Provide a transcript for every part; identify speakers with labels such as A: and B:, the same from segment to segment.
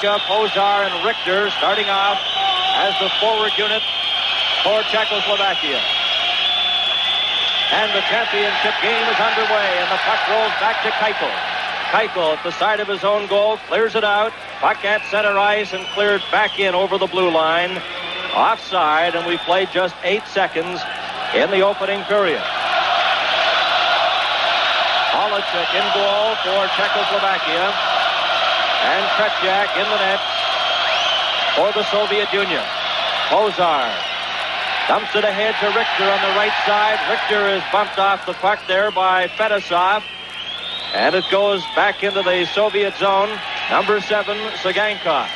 A: Glynka, Pozar, and Richter starting off as the forward unit for Czechoslovakia. And the championship game is underway, and the puck rolls back to Keuchel. Keuchel at the side of his own goal, clears it out. Puck at center ice and cleared back in over the blue line. Offside, and we played just 8 seconds in the opening period. Holacek in goal for Czechoslovakia. And Tretiak in the net for the Soviet Union. Pozar dumps it ahead to Richter on the right side. Richter is bumped off the puck there by Fedosov. And it goes back into the Soviet zone. Number 7, Sagankov.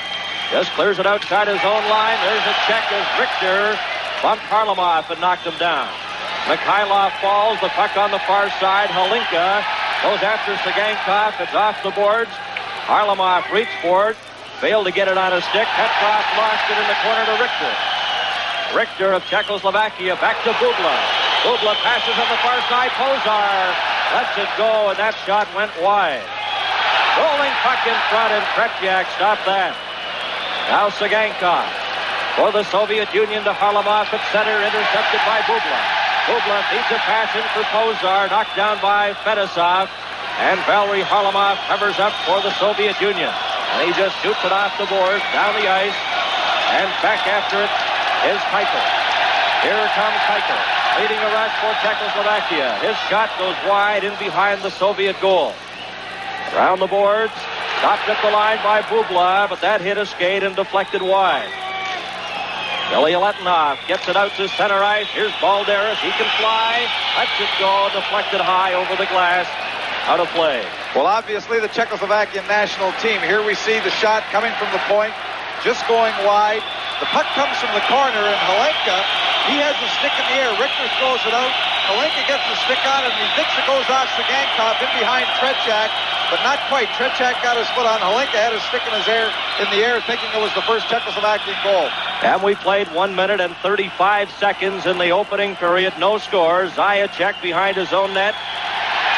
A: Just clears it outside his own line. There's a check as Richter bumped Harlamov and knocked him down. Mikhailov falls. The puck on the far side. Holinka goes after Sagankov. It's off the boards. Harlamov reached for it. Failed to get it on his stick. Petrov lost it in the corner to Richter. Richter of Czechoslovakia back to Bubla. Bubla passes on the far side. Pozar lets it go, and that shot went wide. Rolling puck in front, and Tretiak stopped that. Now Sagankov for the Soviet Union to Harlamov at center, intercepted by Bubla. Bubla feeds a pass in for Pozar, knocked down by Fedosov. And Valery Harlamov covers up for the Soviet Union. And he just shoots it off the boards, down the ice, and back after it is Keuchel. Here comes Keuchel, leading a rush for Czechoslovakia. His shot goes wide in behind the Soviet goal. Around the boards, stopped at the line by Bubla, but that hit a skate and deflected wide. Billy Letinov gets it out to center ice. Here's Balderas. He can fly. Lets it go, deflected high over the glass. Out of play.
B: Well, obviously the Czechoslovakian national team. Here we see the shot coming from the point, just going wide. The puck comes from the corner, and Holinka, he has the stick in the air. Richter throws it out. Holinka gets the stick on it, and he thinks it goes off Sagankov in behind Tretiak, but not quite. Tretiak got his foot on. Holinka had his stick in the air, thinking it was the first Czechoslovakian goal.
A: And we played 1 minute and 35 seconds in the opening period. No score. Zajac behind his own net.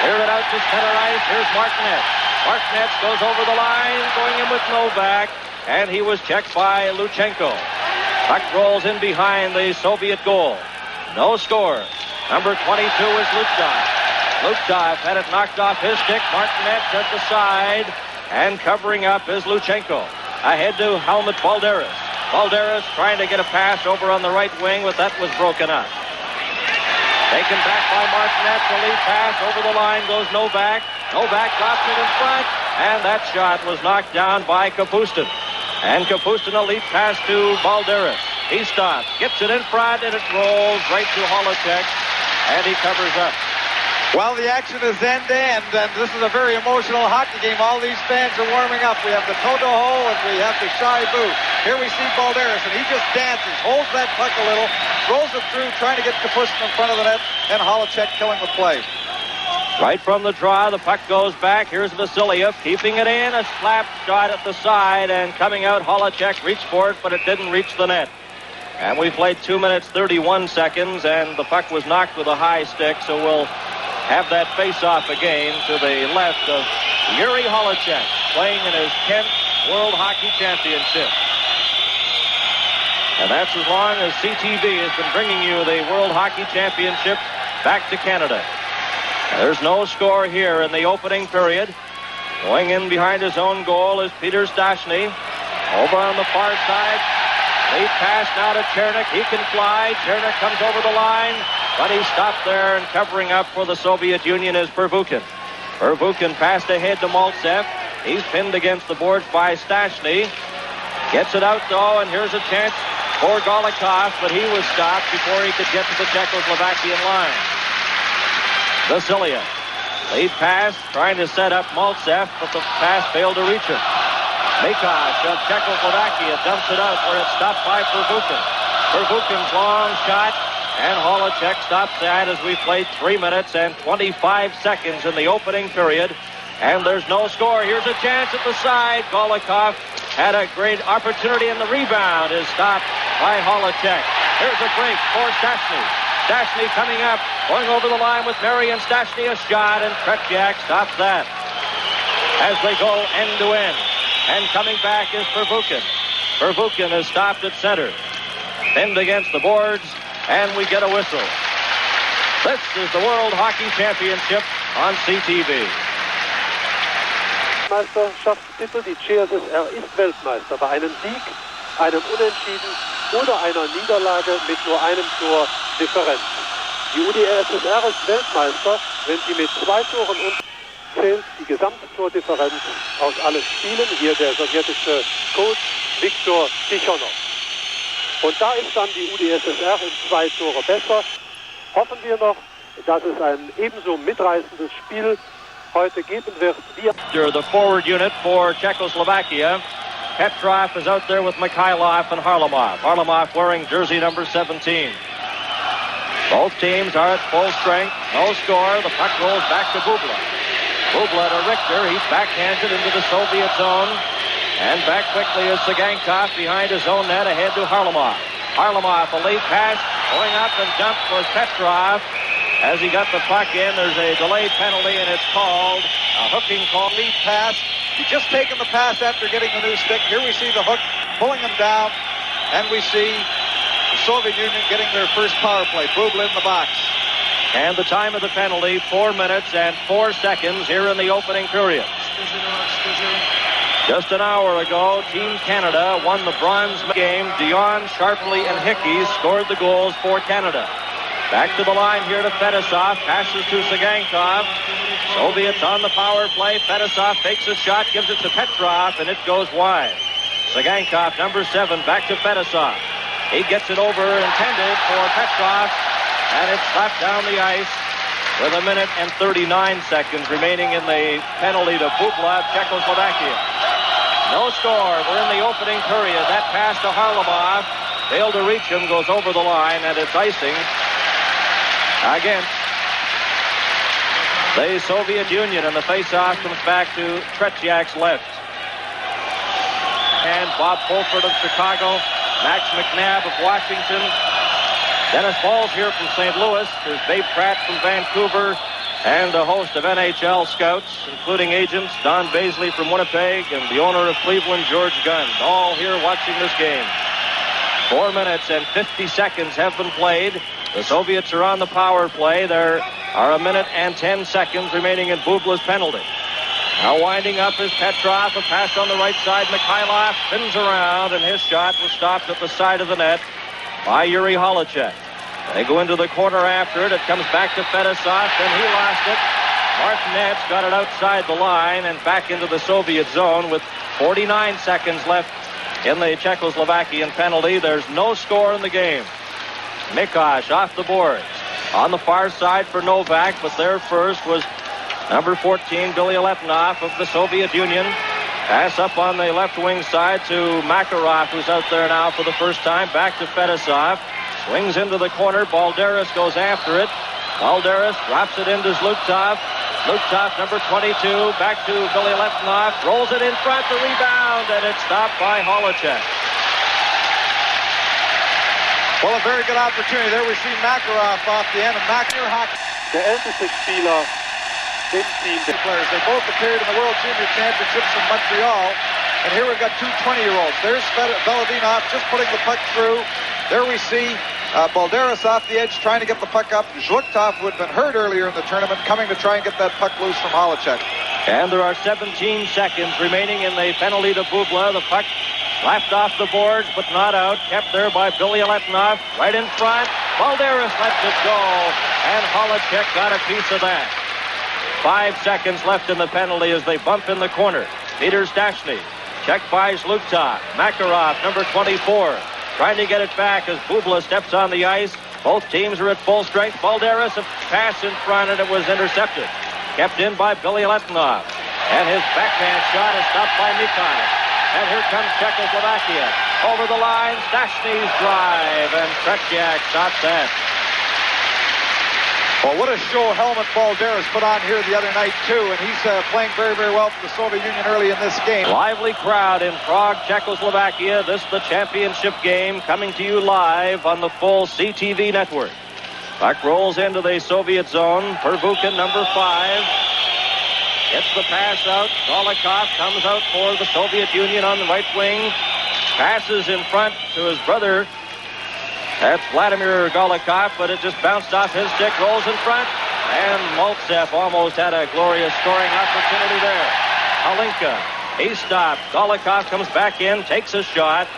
A: Cleared it out to center ice. Here's Martinez. Martinez goes over the line, going in with Novak, and he was checked by Luchenko. Puck rolls in behind the Soviet goal. No score. Number 22 is Luchtov. Luchtov had it knocked off his stick. Martinez at the side, and covering up is Luchenko. Ahead to Helmut Balderas. Balderas trying to get a pass over on the right wing, but that was broken up. Taken back by Martinez, the lead pass over the line goes Novak. Novak drops it in front, and that shot was knocked down by Kapustin. And Kapustin, a lead pass to Balderas. He stops, gets it in front, and it rolls right to Holacek, and he covers up.
B: Well, the action is end-to-end, and this is a very emotional hockey game. All these fans are warming up. We have the Toto-Ho, and we have the Shaibu. Here we see Balderas, and he just dances, holds that puck a little, throws it through, trying to get Kapustin in front of the net, and Holacek killing the play.
A: Right from the draw, the puck goes back. Here's Vasiliev keeping it in. A slap shot at the side, and coming out, Holacek reached for it, but it didn't reach the net. And we played 2 minutes, 31 seconds, and the puck was knocked with a high stick, so we'll have that face-off again to the left of Yuri Holacek, playing in his 10th World Hockey Championship. And that's as long as CTV has been bringing you the World Hockey Championship back to Canada. There's no score here in the opening period. Going in behind his own goal is Peter Stastny. Over on the far side, lead pass now to Chernik. He can fly. Chernik comes over the line, but he stopped there, and covering up for the Soviet Union is Pervukin. Pervukin passed ahead to Maltsev. He's pinned against the boards by Stastny. Gets it out, though, and here's a chance for Golikov, but he was stopped before he could get to the Czechoslovakian line. Vasiliev, lead pass, trying to set up Maltsev, but the pass failed to reach him. Mikosh of Czechoslovakia dumps it out where it's stopped by Pervukin. Pervukin's long shot, and Holacek stops that as we played 3 minutes and 25 seconds in the opening period. And there's no score. Here's a chance at the side. Golikov had a great opportunity, and the rebound is stopped by Holacek. Here's a break for Stastny. Stastny coming up, going over the line with Marian Stastny, a shot, and Tretiak stops that. As they go end to end. And coming back is Pervukin. Pervukin is stopped at center. Pinned against the boards, and we get a whistle. This is the World Hockey Championship on CTV.
C: Meisterschaftstitel. Die CSSR ist Weltmeister bei einem Sieg, einem Unentschieden oder einer Niederlage mit nur einem Tor Differenz. Die UdSSR ist Weltmeister, wenn sie mit 2 Toren zählt die Gesamttordifferenz aus allen Spielen. Hier der sowjetische Coach Viktor Tichonov. Und da ist dann die UdSSR um 2 Tore besser. Hoffen wir noch, dass es ein ebenso mitreißendes Spiel heute geben wird.
A: The forward unit for Czechoslovakia. Petrov is out there with Mikhailov and Harlamov. Harlamov wearing jersey number 17. Both teams are at full strength. No score. The puck rolls back to Bubla. Bubla to Richter. He's backhanded into the Soviet zone. And back quickly is Sagankov behind his own net ahead to Harlamov. Harlamov, a late pass. Going up and jumped was Petrov. As he got the puck in, there's a delayed penalty, and it's called a hooking call.
B: Lead pass. He's just taken the pass after getting the new stick. Here we see the hook pulling him down, and we see the Soviet Union getting their first power play. Bubla in the box.
A: And the time of the penalty, 4 minutes and 4 seconds here in the opening period. Just an hour ago, Team Canada won the bronze game. Dion, Sharpley, and Hickey scored the goals for Canada. Back to the line here to Fedosov. Passes to Sagankov. Soviets on the power play. Fedosov takes a shot, gives it to Petrov, and it goes wide. Sagankov, number 7, back to Fedosov. He gets it over, intended for Petrov, and it's slapped down the ice with 1 minute and 39 seconds remaining in the penalty to Bubla, Czechoslovakia. No score. We're in the opening period. That pass to Harlamov. Failed to reach him, goes over the line, and it's icing against the Soviet Union, and the face-off comes back to Tretiak's left. And Bob Fulford of Chicago, Max McNabb of Washington, Dennis Balls here from St. Louis, there's Babe Pratt from Vancouver, and a host of NHL scouts, including agents Don Baisley from Winnipeg and the owner of Cleveland, George Gunn, all here watching this game. 4 minutes and 50 seconds have been played. The Soviets are on the power play. There are 1 minute and 10 seconds remaining in Bubla's penalty. Now winding up is Petrov. A pass on the right side. Mikhailov spins around, and his shot was stopped at the side of the net by Yuri Holacek. They go into the corner after it. It comes back to Fedosov, and he lost it. Martinet's got it outside the line and back into the Soviet zone with 49 seconds left in the Czechoslovakian penalty. There's no score in the game. Mikosh off the boards. On the far side for Novak, but there first was number 14, Billy Letnov of the Soviet Union. Pass up on the left wing side to Makarov, who's out there now for the first time. Back to Fedosov. Swings into the corner. Balderas goes after it. Balderas drops it into Zluktov. Zluktov, number 22, back to Billy Letnov. Rolls it in front, the rebound, and it's stopped by Holacek.
B: Well, a very good opportunity. There we see Makarov off the end of Makarov.
C: Der älteste Spieler im Team.
B: Players. They both appeared in the World Junior Championships in Montreal. And here we've got 2 20-year-olds. There's Veladinov just putting the puck through. There we see Balderas off the edge trying to get the puck up. Zluktov, who had been hurt earlier in the tournament, coming to try and get that puck loose from Holacek.
A: And there are 17 seconds remaining in the penalty to Bubla. The puck slapped off the boards, but not out. Kept there by Billy Letnov. Right in front. Balderas lets it go. And Holacek got a piece of that. 5 seconds left in the penalty as they bump in the corner. Peter Stastny. Checked by Zluktov. Makarov, number 24. Trying to get it back as Bubla steps on the ice. Both teams are at full strength. Balderas, a pass in front, and it was intercepted. Kept in by Billy Letnov. And his backhand shot is stopped by Mikhail. And here comes Czechoslovakia. Over the line, Stashny's drive, and Tretiak stops that.
B: Well, what a show Helmut Balderas put on here the other night, too, and he's playing very, very well for the Soviet Union early in this game.
A: Lively crowd in Prague, Czechoslovakia. This is the championship game coming to you live on the full CTV network. Puck rolls into the Soviet zone. Pervukin, number 5. Gets the pass out. Golikov comes out for the Soviet Union on the right wing. Passes in front to his brother. That's Vladimir Golikov, but it just bounced off his stick, rolls in front. And Maltsev almost had a glorious scoring opportunity there. Halinka, he stopped. Golikov comes back in, takes a shot.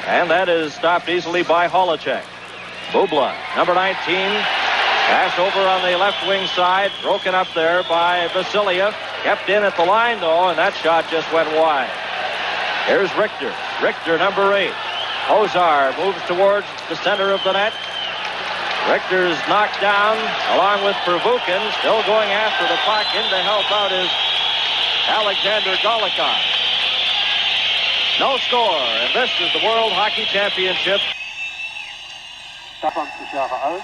A: And that is stopped easily by Holacek. Bubla, number 19. Pass over on the left wing side. Broken up there by Vasiliev. Kept in at the line, though, and that shot just went wide. Here's Richter. Richter, number 8. Hozar moves towards the center of the net. Richter's knocked down along with Pervukin. Still going after the puck. In to help out is Alexander Golikov. No score, and this is the World Hockey Championship.
C: 20 Jahre alt.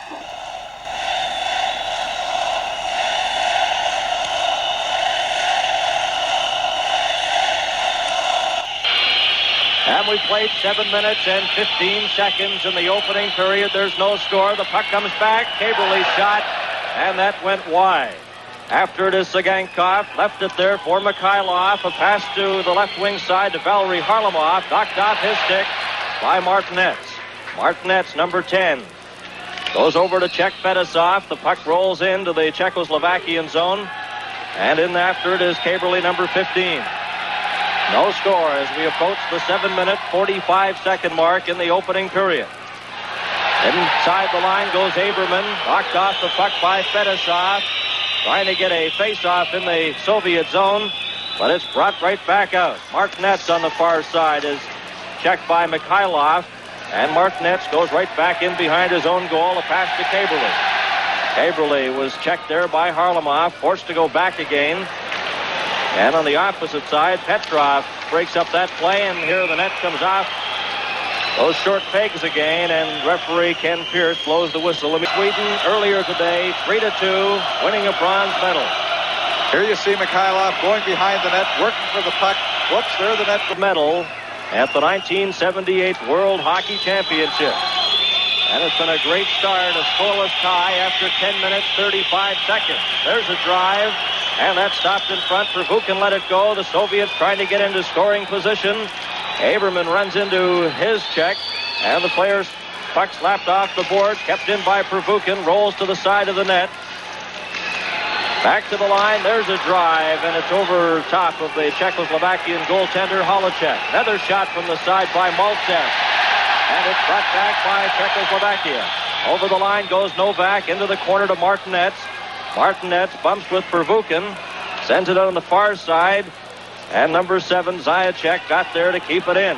A: And we played 7 minutes and 15 seconds in the opening period. There's no score. The puck comes back. Kaberle's shot, and that went wide. After it is Sagankov. Left it there for Mikhailov. A pass to the left wing side to Valery Harlamov. Knocked off his stick by Martinets. Martinets, number 10. Goes over to Czech Fedosov. The puck rolls into the Czechoslovakian zone. And in after it is Kaberle, number 15. No score as we approach the 7-minute, 45-second mark in the opening period. Inside the line goes Aberman. Knocked off the puck by Fedosov. Trying to get a face-off in the Soviet zone, but it's brought right back out. Martinets on the far side is checked by Mikhailov, and Martinets goes right back in behind his own goal. A pass to Kaberle. Kaberle was checked there by Harlamov, forced to go back again. And on the opposite side, Petrov breaks up that play, and here the net comes off. Those short pegs again, and referee K.Pirs blows the whistle. Sweden earlier today, 3-2, winning a bronze medal.
B: Here you see Mikhailov going behind the net, working for the puck. Whoops, there the net.
A: Medal at the 1978 World Hockey Championship. And it's been a great start, a scoreless tie after 10 minutes, 35 seconds. There's a drive. And that stopped in front. Pervukin let it go. The Soviets trying to get into scoring position. Aberman runs into his check. And the player's puck slapped off the board. Kept in by Pervukin. Rolls to the side of the net. Back to the line. There's a drive. And it's over top of the Czechoslovakian goaltender, Holacek. Another shot from the side by Maltsev. And it's brought back by Czechoslovakia. Over the line goes Novak into the corner to Martinets. Martinets bumps with Pervukin, sends it out on the far side, and number 7, Zajac, got there to keep it in.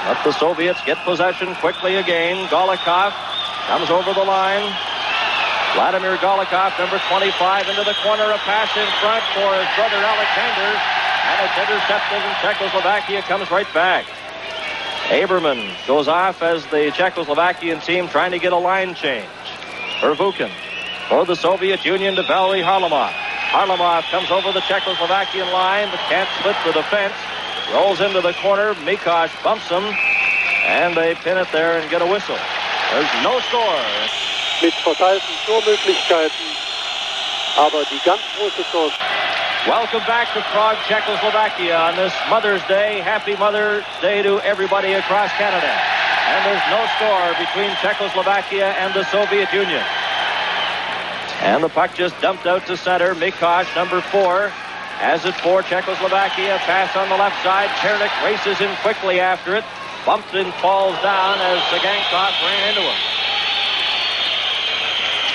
A: Let the Soviets get possession quickly again. Golikov comes over the line. Vladimir Golikov, number 25, into the corner, a pass in front for his brother Alexander, and it's intercepted, and Czechoslovakia comes right back. Aberman goes off as the Czechoslovakian team trying to get a line change. Pervukin for the Soviet Union to Valery Harlamov. Harlamov comes over the Czechoslovakian line, but can't split the defense. Rolls into the corner. Mikosh bumps him, and they pin it there and get a whistle. There's no score.
C: Mit verteilten Tormöglichkeiten, aber die ganz große Chance.
A: Welcome back to Prague, Czechoslovakia on this Mother's Day. Happy Mother's Day to everybody across Canada. And there's no score between Czechoslovakia and the Soviet Union. And the puck just dumped out to center. Mikosh, number 4, has it for Czechoslovakia. Pass on the left side. Chernik races in quickly after it. Bumped and falls down as Sagankov ran into him.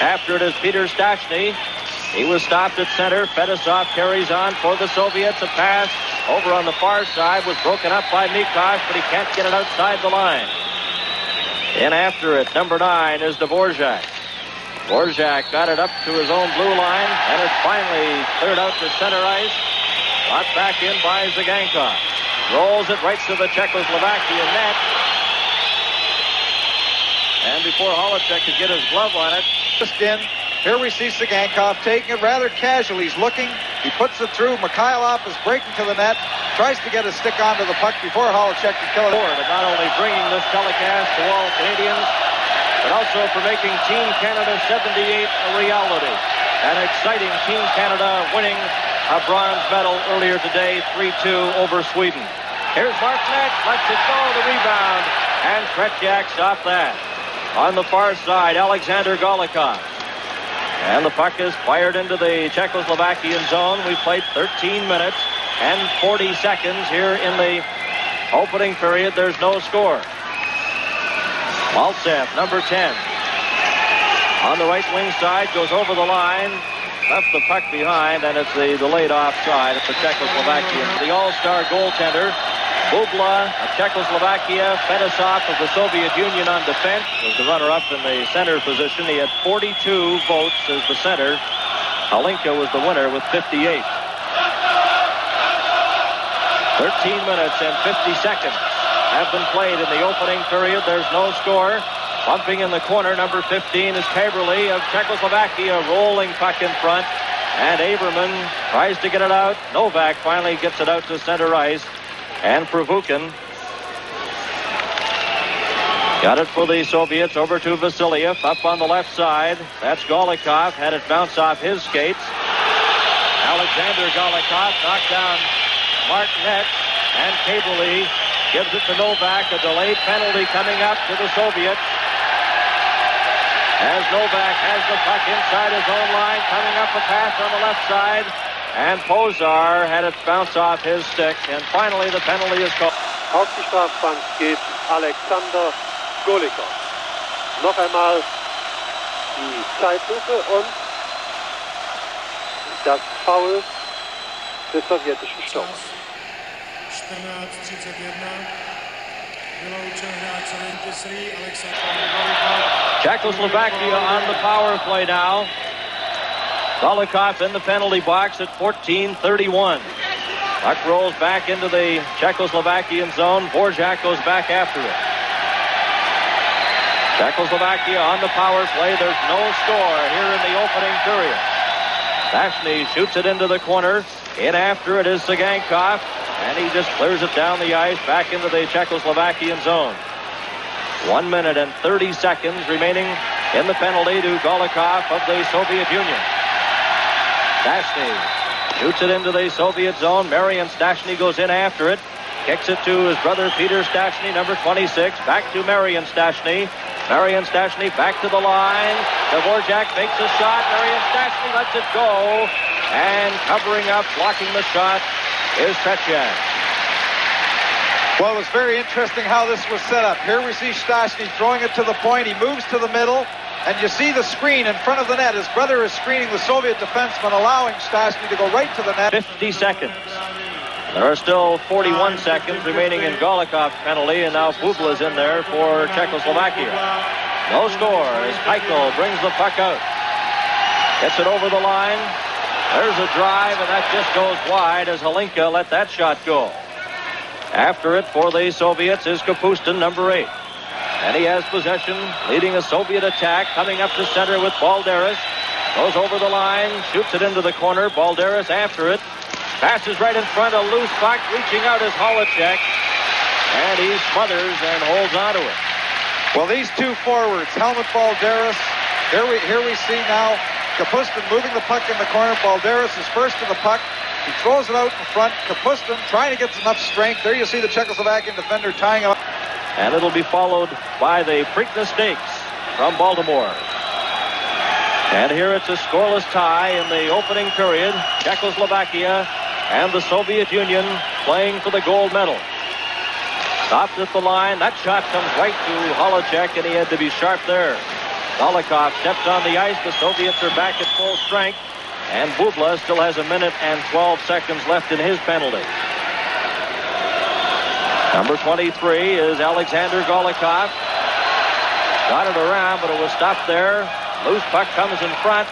A: After it is Peter Stachny. He was stopped at center. Fedosov carries on for the Soviets. A pass over on the far side was broken up by Mikosh, but he can't get it outside the line. In after it, number 9 is Dvorak. Dvorak got it up to his own blue line, and it's finally cleared out to center ice. Brought back in by Zagankov. Rolls it right to the Czechoslovakian net. And before Holacek could get his glove on it,
B: just in. Here we see Sagankov taking it rather casually. He's looking. He puts it through. Mikhailov is breaking to the net. Tries to get a stick onto the puck before Holacek can kill it.
A: And not only bringing this telecast to all Canadians, but also for making Team Canada 78 a reality. An exciting Team Canada winning a bronze medal earlier today, 3-2 over Sweden. Here's Martinet, lets it go, the rebound, and Tretiak stopped that. On the far side, Alexander Golikov. And the puck is fired into the Czechoslovakian zone. We played 13 minutes and 40 seconds here in the opening period. There's no score. Maltsev, number 10. On the right wing side, goes over the line, left the puck behind, and it's the delayed offside. It's the Czechoslovakian. The all-star goaltender, Bubla of Czechoslovakia, Fedosov of the Soviet Union on defense, was the runner-up in the center position. He had 42 votes as the center. Halinka was the winner with 58. 13 minutes and 50 seconds have been played in the opening period. There's no score. Bumping in the corner, number 15 is Kaberle of Czechoslovakia, rolling puck in front. And Averman tries to get it out. Novak finally gets it out to center ice. And Provukin got it for the Soviets over to Vasiliev up on the left side. That's Golikov, had it bounce off his skates. Alexander Golikov knocked down Martinet, and Kaberle gives it to Novak. A delayed penalty coming up to the Soviets. As Novak has the puck inside his own line, coming up a pass on the left side. And Pozar had it bounce off his stick. And finally, the penalty is called.
C: Auf die Strafbank geht Alexander Golikov. Noch einmal die Zeitlupe und das Foul des sowjetischen Sturms.
D: 14-31.
A: Czechoslovakia on the power play now. Golikov in the penalty box at 14:31. Puck rolls back into the Czechoslovakian zone. Dvorak goes back after it. Czechoslovakia on the power play. There's no score here in the opening period. Stashny shoots it into the corner. In after it is Sagankov, and he just clears it down the ice back into the Czechoslovakian zone. 1 minute and 30 seconds remaining in the penalty to Golikov of the Soviet Union. Stashny shoots it into the Soviet zone. Marian Stashny goes in after it. Kicks it to his brother Peter Stashny, number 26. Back to Marian Stashny. Marian Stashny back to the line. Dvorak makes a shot. Marian Stashny lets it go. And covering up, blocking the shot is Tretiak.
B: Well, it was very interesting how this was set up. Here we see Stashny throwing it to the point. He moves to the middle. And you see the screen in front of the net. His brother is screening the Soviet defenseman, allowing Stashny to go right to the net.
A: 50 seconds. There are still 41 seconds remaining in Golikov's penalty, and now Bubla's in there for Czechoslovakia. No score as Keitel brings the puck out. Gets it over the line. There's a drive, and that just goes wide as Halinka let that shot go. After it for the Soviets is Kapustin, number 8. And he has possession, leading a Soviet attack, coming up to center with Balderas. Goes over the line, shoots it into the corner. Balderas after it. Passes right in front, a loose puck, reaching out is Holacek. And he smothers and holds onto it.
B: Well, these two forwards, Helmut Balderas, here we see now Kapustin moving the puck in the corner. Balderas is first to the puck. He throws it out in front. Kapustin trying to get enough strength. There you see the Czechoslovakian defender tying him up.
A: And it'll be followed by the Preakness Stakes from Baltimore. And here it's a scoreless tie in the opening period. Czechoslovakia and the Soviet Union playing for the gold medal. Stopped at the line. That shot comes right to Holacek, and he had to be sharp there. Golikov steps on the ice. The Soviets are back at full strength. And Bubla still has 1 minute and 12 seconds left in his penalty. Number 23 is Alexander Golikov. Got it around, but it was stopped there. Loose puck comes in front,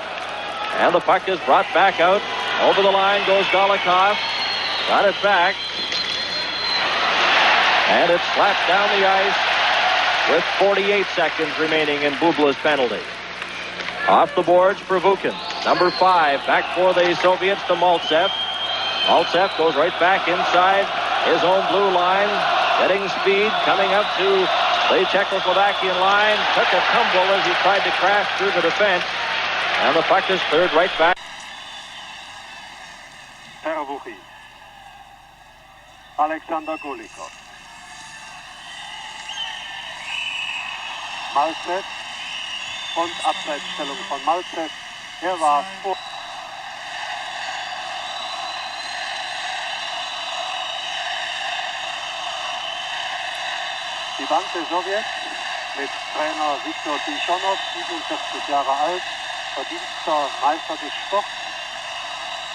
A: and the puck is brought back out. Over the line goes Golikov. Got it back. And it's slapped down the ice with 48 seconds remaining in Bubla's penalty. Off the boards, Provukin. Number 5, back for the Soviets to Maltsev. Maltsev goes right back inside his own blue line, getting speed, coming up to the Czechoslovakian line. Took a tumble as he tried to crash through the defense. And the puck is cleared right back.
C: Alexander Golikov. Malzew und Abseitsstellung von Malzew. Er war vor. Die Bank der Sowjets mit Trainer Viktor Tichonow, 47 Jahre alt, verdienster Meister des Sports.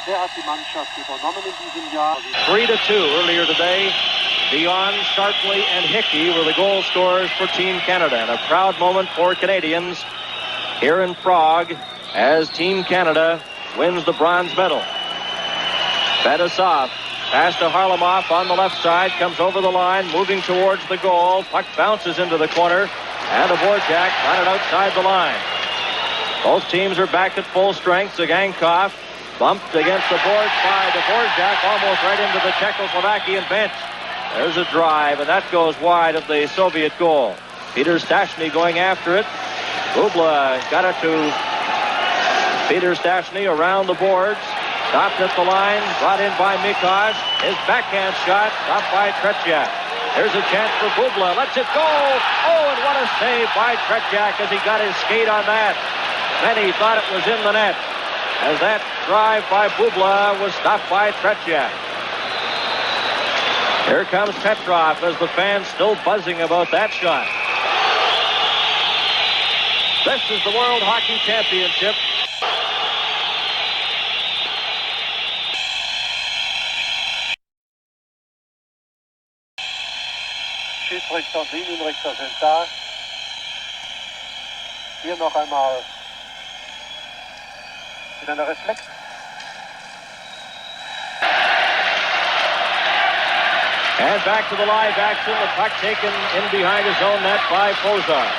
C: Er hat die Mannschaft übernommen in diesem Jahr.
A: 3-2 earlier today. Dion, Starkley, and Hickey were the goal scorers for Team Canada. And a proud moment for Canadians here in Prague as Team Canada wins the bronze medal. Fedosov, pass to Harlamov on the left side, comes over the line, moving towards the goal. Puck bounces into the corner, and Dvorak got it outside the line. Both teams are back at full strength. Zagankov bumped against the boards by Dvorak, almost right into the Czechoslovakian bench. There's a drive, and that goes wide of the Soviet goal. Peter Stastny going after it. Bubla got it to Peter Stastny around the boards. Stopped at the line, brought in by Mikosh. His backhand shot, stopped by Tretiak. Here's a chance for Bubla, lets it go. Oh, and what a save by Tretiak as he got his skate on that. Then he thought it was in the net, as that drive by Bubla was stopped by Tretiak. Here comes Petrov as the fans still buzzing about that shot. This is the World Hockey Championship.
C: Schiedsrichter und Linienrichter sind da. Hier noch einmal mit einer Reflex.
A: And back to the live action. The puck taken in behind his own net by Pozar.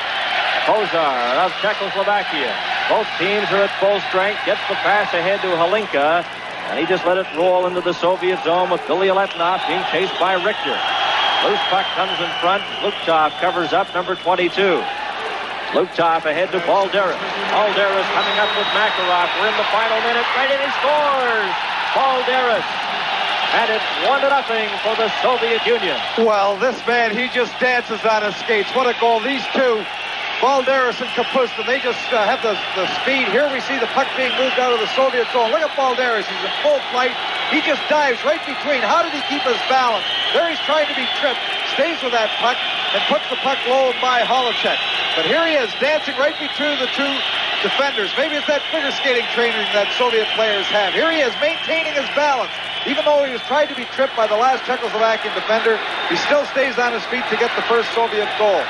A: Pozar of Czechoslovakia. Both teams are at full strength. Gets the pass ahead to Hlinka. And he just let it roll into the Soviet zone with Billy Letnov being chased by Richter. Loose puck comes in front. Luktov covers up number 22. Luktov ahead to Balderas. Balderas coming up with Makarov. We're in the final minute. Right in, he scores! Balderas. And it's 1-0 for the Soviet Union.
B: Well, this man, he just dances on his skates. What a goal. These two, Balderas and Kapustin, they just have the speed. Here we see the puck being moved out of the Soviet zone. Look at Balderas. He's in full flight. He just dives right between. How did he keep his balance? There he's trying to be tripped. Stays with that puck and puts the puck low by Holacek. But here he is, dancing right between the two defenders. Maybe it's that figure skating training that Soviet players have. Here he is, maintaining his balance. Even though he was trying to be tripped by the last Czechoslovakian defender, he still stays on his feet to get the first Soviet goal.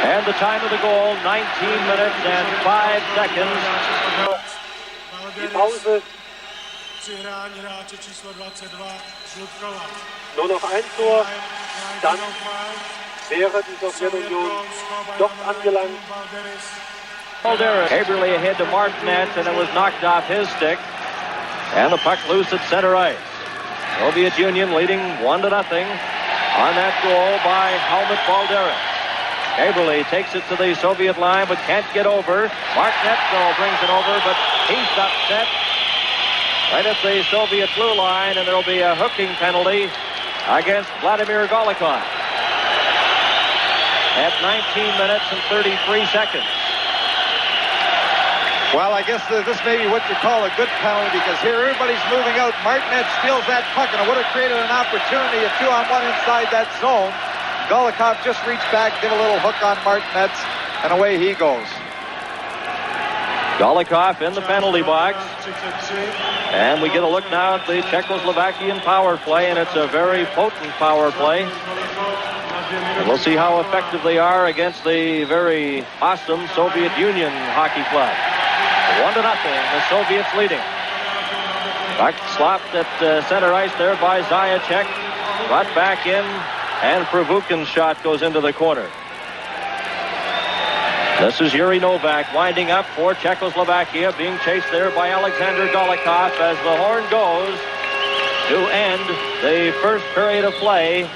A: And the time of the goal, 19 minutes and 5 seconds.
C: Die Pause. Nur noch ein Tor, dann wäre die Sowjetunion doch angelangt.
A: Haberly ahead to Martinez, and it was knocked off his stick. And the puck loose at center ice. Soviet Union leading 1-0 on that goal by Helmut Balderas. Haberly takes it to the Soviet line, but can't get over. Martinez brings it over, but he's upset right at the Soviet blue line, and there'll be a hooking penalty against Vladimir Golikov at 19 minutes and 33 seconds.
B: Well, I guess this may be what you call a good penalty, because here everybody's moving out. Martinez steals that puck, and it would have created an opportunity, a 2-on-1 inside that zone. Golikov just reached back, give a little hook on Martinez, and away he goes.
A: Golikov in the penalty box. And we get a look now at the Czechoslovakian power play, and it's a very potent power play. And we'll see how effective they are against the very awesome Soviet Union hockey club. 1-0, the Soviets leading. Puck slopped at center ice there by Zajac. Brought back in, and Provukin's shot goes into the corner. This is Yuri Novak winding up for Czechoslovakia, being chased there by Alexander Golikov as the horn goes to end the first period of play.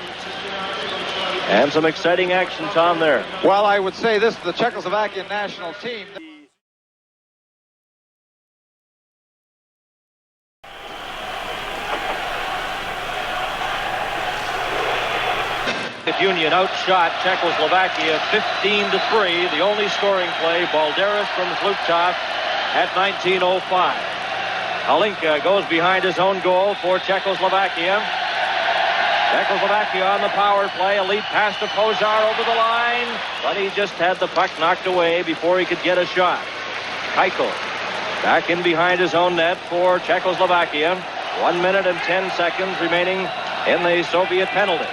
A: And some exciting action, Tom, there.
B: Well, I would say this, the Czechoslovakian national team.
A: Union outshot Czechoslovakia 15-3. The only scoring play, Balderas from Zlutov at 19:05. Hlinka goes behind his own goal for Czechoslovakia. Czechoslovakia on the power play. A lead pass to Pozar over the line, but he just had the puck knocked away before he could get a shot. Keuchel back in behind his own net for Czechoslovakia. 1 minute and 10 seconds remaining in the Soviet penalty.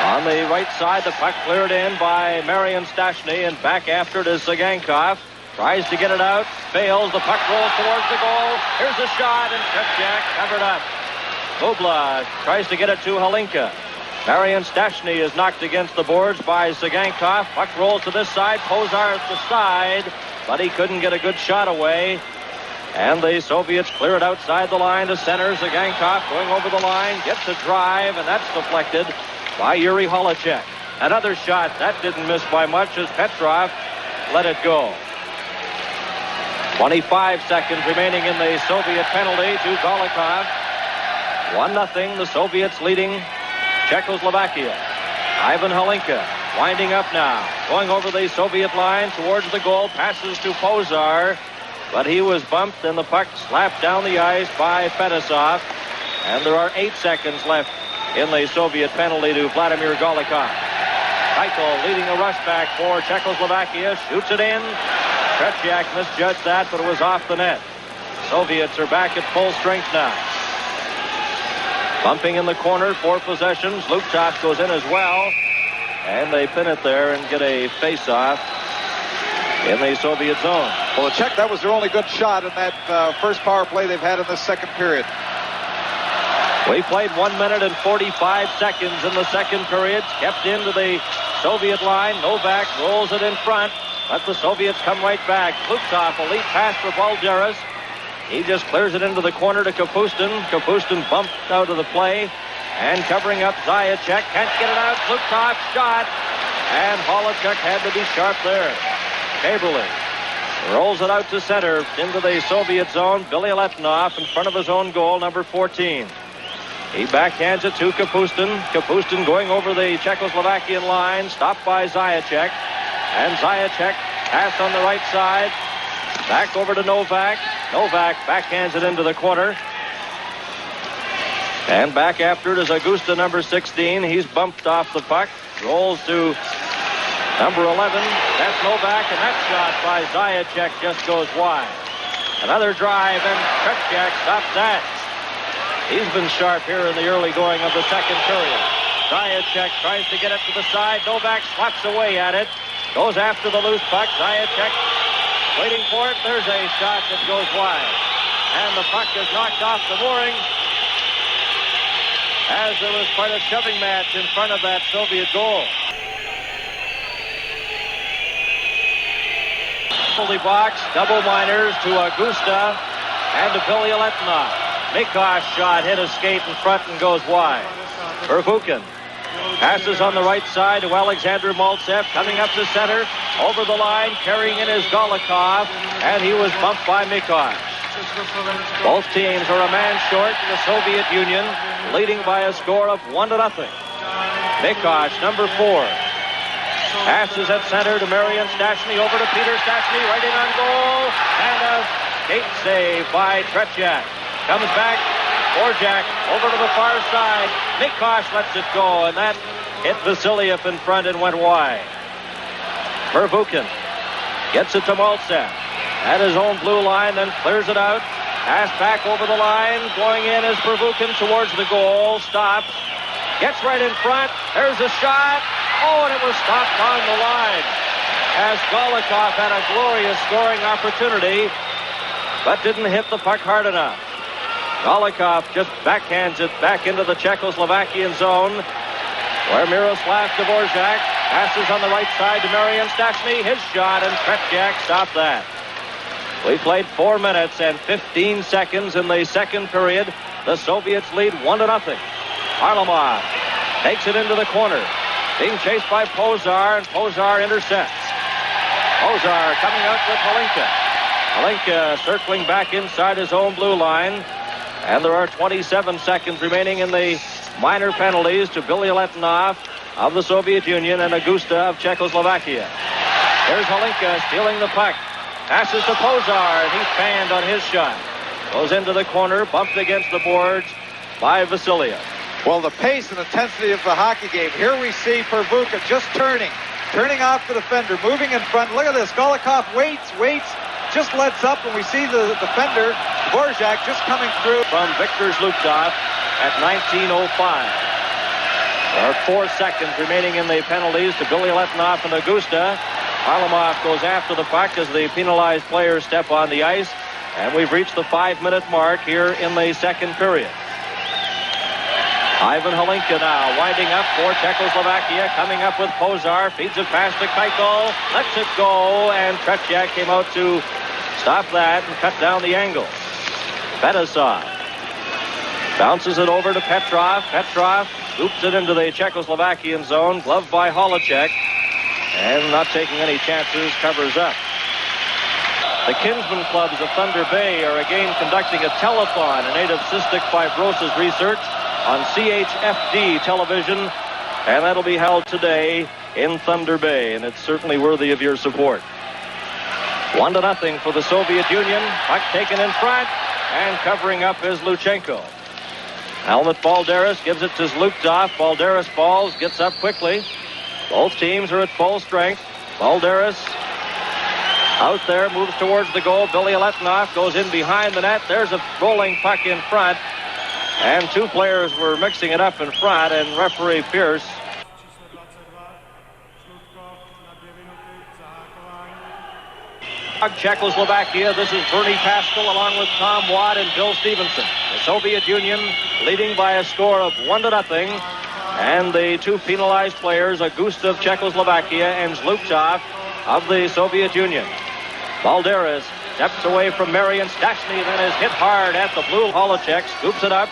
A: On the right side, the puck cleared in by Marian Stashny, and back after it is Sagankov. Tries to get it out, fails. The puck rolls towards the goal. Here's a shot, and Trepjak covered up. Bubla tries to get it to Hlinka. Marian Stashny is knocked against the boards by Sagankov. Puck rolls to this side. Pozar at the side, but he couldn't get a good shot away. And the Soviets clear it outside the line to center. Sagankov going over the line, gets a drive, and that's deflected by Yuri Holacek. Another shot. That didn't miss by much as Petrov let it go. 25 seconds remaining in the Soviet penalty to Golikov. 1-0, the Soviets leading Czechoslovakia. Ivan Hlinka winding up now. Going over the Soviet line towards the goal. Passes to Pozar, but he was bumped and the puck slapped down the ice by Fedosov. And there are 8 seconds left in the Soviet penalty to Vladimir Golikov. Keuchel leading a rush back for Czechoslovakia. Shoots it in. Trepjak misjudged that, but it was off the net. Soviets are back at full strength now. Bumping in the corner for possession. Zlutov goes in as well. And they pin it there and get a face-off in the Soviet zone.
B: Well, the Czech, that was their only good shot in that first power play they've had in this second period.
A: We played 1 minute and 45 seconds in the second period. Kept into the Soviet line. Novak rolls it in front. Let the Soviets come right back. Zlutov, a lead pass for Balderas. He just clears it into the corner to Kapustin. Kapustin bumped out of the play. And covering up Zajac. Can't get it out. Zlutov shot. And Holacek had to be sharp there. Kaberle rolls it out to center into the Soviet zone. Billy Letnov in front of his own goal, number 14. He backhands it to Kapustin. Kapustin going over the Czechoslovakian line. Stopped by Zajac. And Zajac pass on the right side. Back over to Novak. Novak backhands it into the corner. And back after it is Augusta, number 16. He's bumped off the puck. Rolls to number 11. That's Novak, and that shot by Zajac just goes wide. Another drive, and Trepjak stops that. He's been sharp here in the early going of the second period. Zajac tries to get it to the side. Novak slaps away at it. Goes after the loose puck. Zajac waiting for it. There's a shot that goes wide. And the puck is knocked off the mooring as there was quite a shoving match in front of that Soviet goal. Penalty box, double minors to Augusta and to Billy Letnov. Mikosh shot hit a skate in front and goes wide. Vervuken passes on the right side to Alexander Maltsev, coming up to center, over the line, carrying in his Golikov, and he was bumped by Mikosh. Both teams are a man short in the Soviet Union, leading by a score of 1-0. Mikosh, number 4, passes at center to Marian Stashny, over to Peter Stashny, right in on goal, and a skate save by Trepjak. Comes back, Borjak over to the far side. Mikosh lets it go, and that hit Vasiliev in front and went wide. Vervuken gets it to Maltsev at his own blue line, then clears it out. Pass back over the line. Going in is Vervuken towards the goal. Stops. Gets right in front. There's a shot. Oh, and it was stopped on the line as Golikov had a glorious scoring opportunity, but didn't hit the puck hard enough. Golikov just backhands it back into the Czechoslovakian zone, where Miroslav Dvorak passes on the right side to Marian Stashny. His shot, and Trepjak stopped that. We played 4 minutes and 15 seconds in the second period. The Soviets lead 1-0. Varlamov takes it into the corner, being chased by Pozar, and Pozar intercepts. Pozar coming out with Hlinka. Hlinka circling back inside his own blue line. And there are 27 seconds remaining in the minor penalties to Billy Letonov of the Soviet Union and Augusta of Czechoslovakia. Here's Holinka stealing the puck. Passes to Pozar, and he's fanned on his shot. Goes into the corner, bumped against the boards by Vasiliev.
B: Well, the pace and intensity of the hockey game. Here we see Pervuka just turning off the defender, moving in front. Look at this. Golikov waits, just lets up, and we see the defender, Dvorak, just coming through.
A: From Viktor Zlukov at 19:05. There are 4 seconds remaining in the penalties to Billy Letonov and Augusta. Harlamov goes after the puck as the penalized players step on the ice. And we've reached the 5-minute mark here in the second period. Ivan Holinka now winding up for Czechoslovakia, coming up with Pozar, feeds it past to Keuchel, lets it go, and Tretiak came out to stop that and cut down the angle. Fetisov bounces it over to Petrov. Petrov scoops it into the Czechoslovakian zone, gloved by Holacek, and not taking any chances, covers up. The Kinsman Clubs of Thunder Bay are again conducting a telethon in aid of cystic fibrosis research on CHFD television, and that'll be held today in Thunder Bay, and it's certainly worthy of your support. 1-0 for the Soviet Union. Puck taken in front, and covering up is Luchenko. Helmut Balderas gives it to Zlukov. Balderas falls, gets up quickly. Both teams are at full strength. Balderas out there, moves towards the goal. Billy Letonov goes in behind the net. There's a rolling puck in front. And 2 players were mixing it up in front, and referee K.Pirs. Czechoslovakia, this is Bernie Pascal along with Tom Watt and Bill Stevenson. The Soviet Union leading by a score of 1-0. And the 2 penalized players, Augusta of Czechoslovakia and Zlukov of the Soviet Union. Balderas steps away from Marian Stastny, then is hit hard at the blue. Holacek scoops it up,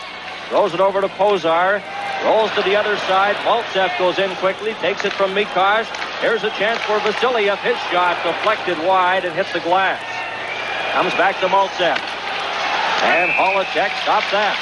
A: throws it over to Pozar, rolls to the other side. Maltsev goes in quickly, takes it from Mikosh. Here's a chance for Vasiliev. His shot deflected wide and hit the glass. Comes back to Maltsev. And Holacek stops that.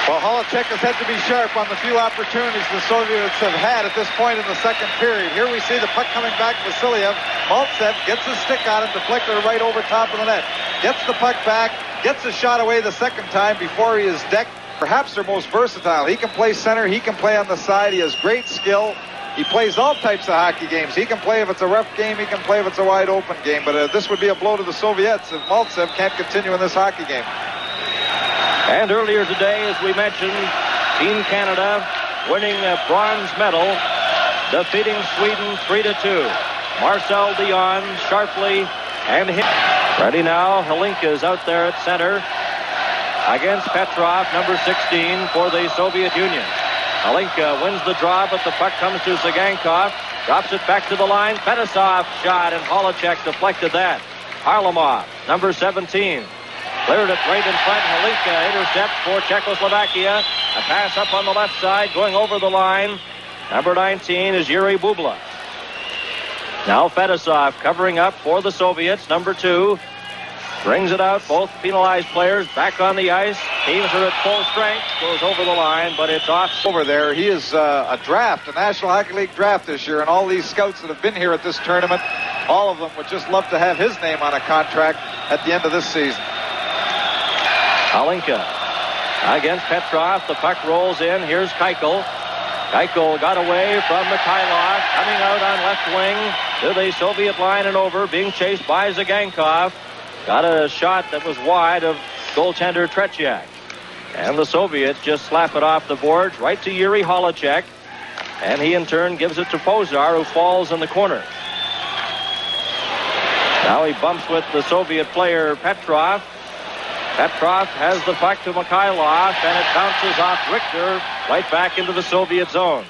B: Well, Holacek has had to be sharp on the few opportunities the Soviets have had at this point in the second period. Here we see the puck coming back to Vasiliev. Maltsev gets his stick on it, deflected it right over top of the net. Gets the puck back, gets the shot away the second time before he is decked. Perhaps their most versatile. He can play center, he can play on the side, he has great skill. He plays all types of hockey games. He can play if it's a rough game, he can play if it's a wide open game. But this would be a blow to the Soviets if Maltsev can't continue in this hockey game.
A: And earlier today, as we mentioned, Team Canada winning a bronze medal, defeating Sweden 3-2. Marcel Dion sharply and hit. Ready now, Holinka is out there at center against Petrov, number 16 for the Soviet Union. Holinka wins the draw, but the puck comes to Zagankov, drops it back to the line. Fetisov shot, and Holacek deflected that. Harlamov, number 17. Cleared it right in front. Holinka intercepts for Czechoslovakia. A pass up on the left side, going over the line. Number 19 is Yuri Bubla. Now Fetisov covering up for the Soviets. Number 2 brings it out. Both penalized players back on the ice. Teams are at full strength. Goes over the line, but it's off.
B: Over there, he is a National Hockey League draft this year, and all these scouts that have been here at this tournament, all of them would just love to have his name on a contract at the end of this season.
A: Holinka against Petrov. The puck rolls in. Here's Keuchel. Keuchel got away from Mikhailov. Coming out on left wing to the Soviet line and over. Being chased by Zagankov. Got a shot that was wide of goaltender Tretiak. And the Soviets just slap it off the boards right to Yuri Holacek. And he in turn gives it to Pozar, who falls in the corner. Now he bumps with the Soviet player Petrov. Petrov has the puck to Mikhailov, and it bounces off Richter right back into the Soviet zone.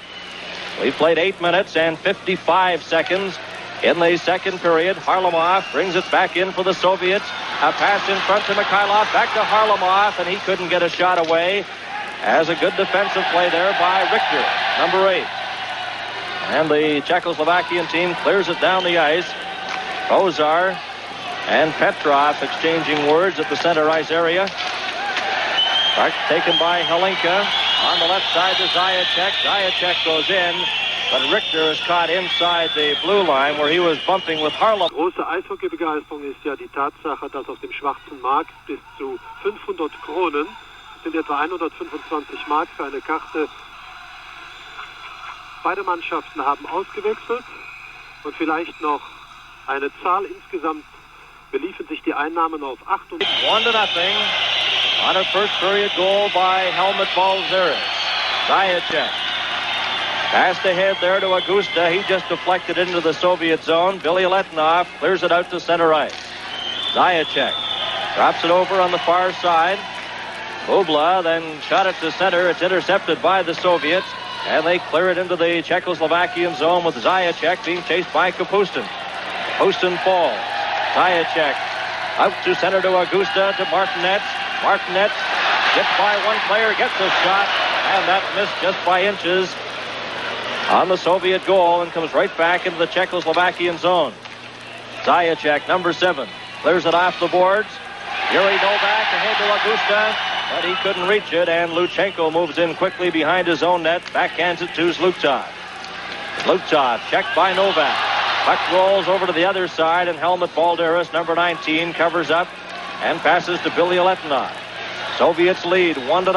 A: We've played 8 minutes and 55 seconds in the second period. Harlamov brings it back in for the Soviets. A pass in front to Mikhailov, back to Harlamov, and he couldn't get a shot away. As a good defensive play there by Richter, number 8. And the Czechoslovakian team clears it down the ice. Pozar and Petrov exchanging words at the center ice area. Puck taken by Helenka. On the left side to Zajac. Zajac goes in, but Richter is caught inside the blue line where he was bumping with Harlem.
C: Große Eishockeybegeisterung ist ja die Tatsache, dass auf dem schwarzen Markt bis zu 500 Kronen, das sind etwa 125 Mark für eine Karte. Beide Mannschaften haben ausgewechselt und vielleicht noch eine Zahl. Insgesamt beliefen sich die Einnahmen auf 8.
A: 1-0 on a first period goal by Helmut Balzeris. Zajac. Passed ahead there to Augusta. He just deflected into the Soviet zone. Billy Letnov clears it out to center ice. Zajac drops it over on the far side. Bubla then shot it to center. It's intercepted by the Soviets, and they clear it into the Czechoslovakian zone with Zajac being chased by Kapustin. Kapustin falls. Zajac out to center to Augusta to Martinez. Martinez gets by one player, gets a shot, and that missed just by inches on the Soviet goal and comes right back into the Czechoslovakian zone. Zajac, number 7, clears it off the boards. Yuri Novak ahead to Augusta, but he couldn't reach it, and Luchenko moves in quickly behind his own net, backhands it to Zluktov. Zluktov checked by Novak. Puck rolls over to the other side, and Helmut Balderas, number 19, covers up and passes to Billy Letnov. Soviets lead 1-0.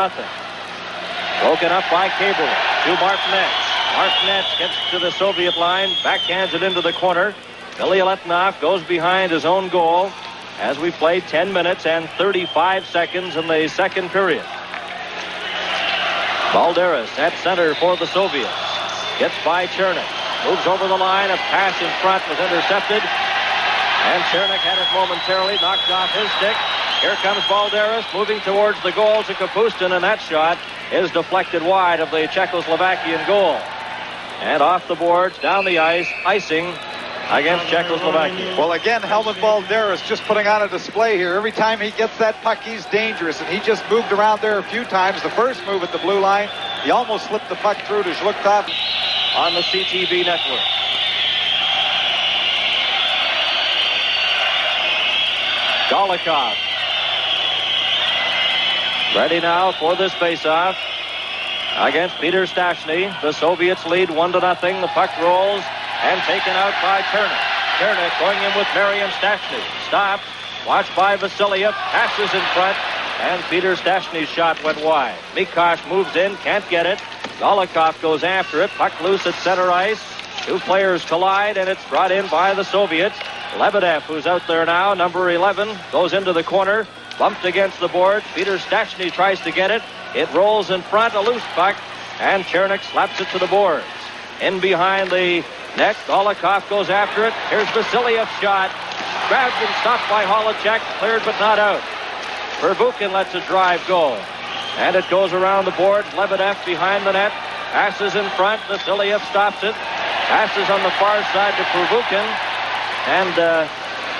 A: Broken up by Cable to Martinez. Martinez gets to the Soviet line, backhands it into the corner. Billy Letnov goes behind his own goal as we play 10 minutes and 35 seconds in the second period. Balderas at center for the Soviets. Gets by Chernik. Moves over the line. A pass in front was intercepted. And Chernik had it momentarily, knocked off his stick. Here comes Balderas moving towards the goal to Kapustin, and that shot is deflected wide of the Czechoslovakian goal. And off the boards, down the ice, icing against Czechoslovakia.
B: Well, again, Helmut Balderas just putting on a display here. Every time he gets that puck, he's dangerous, and he just moved around there a few times. The first move at the blue line, he almost slipped the puck through to Zluktov.
A: On the CTV network. Golikov. Ready now for this faceoff against Peter Stashny. The Soviets lead 1-0. The puck rolls and taken out by Chernik. Chernik going in with Marian Stashny. Stopped. Watched by Vasiliev. Passes in front. And Peter Stashny's shot went wide. Mikosh moves in. Can't get it. Golikov goes after it. Puck loose at center ice. Two players collide, and it's brought in by the Soviets. Lebedev, who's out there now, number 11, goes into the corner. Bumped against the boards. Peter Stashny tries to get it. It rolls in front, a loose puck, and Chernik slaps it to the boards. In behind the net, Golikov goes after it. Here's Vasiliev's shot. Grabbed and stopped by Holacek. Cleared but not out. Verbukin lets a drive go. And it goes around the board. Lebedev behind the net. Passes in front. Vasiliev stops it. Passes on the far side to Verbukin. And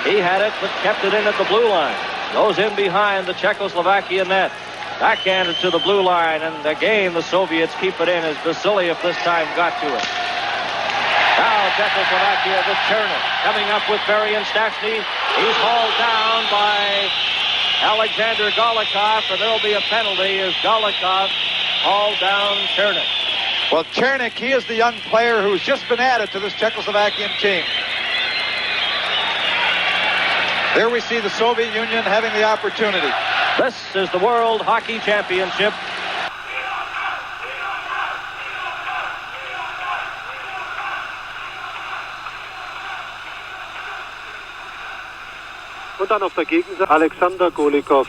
A: he had it, but kept it in at the blue line. Goes in behind the Czechoslovakian net. Backhanded to the blue line, and again the Soviets keep it in as Vasiliev this time got to it. Now Czechoslovakia with Chernik coming up with Marian Stashny. He's hauled down by Alexander Golikov, and there'll be a penalty as Golikov hauled down Chernik.
B: Well, Chernik, he is the young player who's just been added to this Czechoslovakian team. There we see the Soviet Union having the opportunity.
A: This is the World Hockey Championship.
C: Und dann auf der Gegenseite Alexander Golikov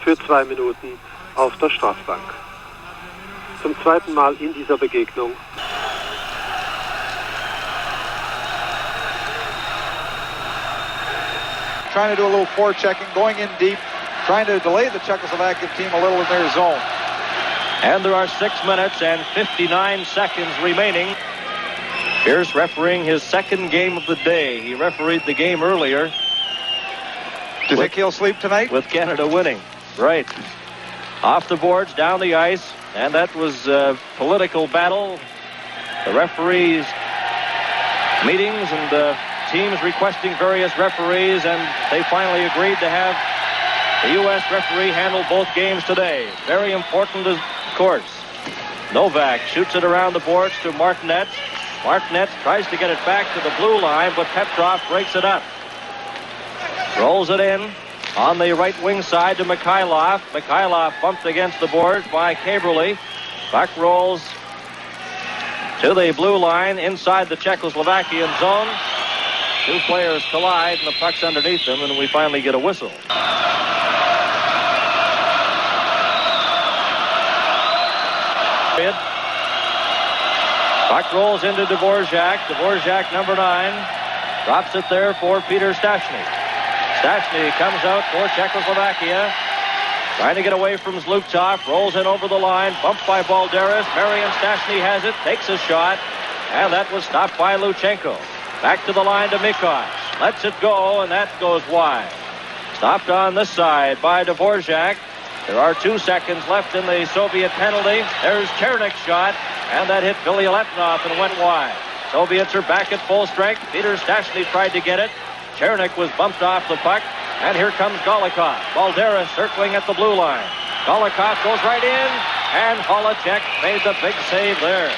C: für 2 Minuten auf der Strafbank. Zum zweiten Mal in dieser Begegnung.
B: Trying to do a little forechecking, going in deep, trying to delay the Czechoslovakian team a little in their zone.
A: And there are 6 minutes and 59 seconds remaining. Pierce refereeing his second game of the day. He refereed the game earlier.
B: Do you think he'll sleep tonight?
A: With Canada winning. Right. Off the boards, down the ice, and that was a political battle. The referees' meetings and teams requesting various referees, and they finally agreed to have The U.S. referee handled both games today. Very important, of course. Novak shoots it around the boards to Martinez. Martinez tries to get it back to the blue line, but Petrov breaks it up. Rolls it in on the right wing side to Mikhailov. Mikhailov bumped against the boards by Caberly. Puck rolls to the blue line inside the Czechoslovakian zone. Two players collide, and the puck's underneath them, and we finally get a whistle. Puck rolls into Dvorak. Dvorak, number 9, drops it there for Peter Stastny. Stastny comes out for Czechoslovakia, trying to get away from Zlukov. Rolls in over the line, bumped by Balderas. Marian Stastny has it, takes a shot, and that was stopped by Luchenko. Back to the line to Mikos. Lets it go, and that goes wide. Stopped on this side by Dvorak. There are 2 seconds left in the Soviet penalty. There's Chernik's shot, and that hit Billy Letnov and went wide. Soviets are back at full strength. Peter Stastny tried to get it. Chernik was bumped off the puck, and here comes Golikov. Balderas circling at the blue line. Golikov goes right in, and Holacek made the big save there.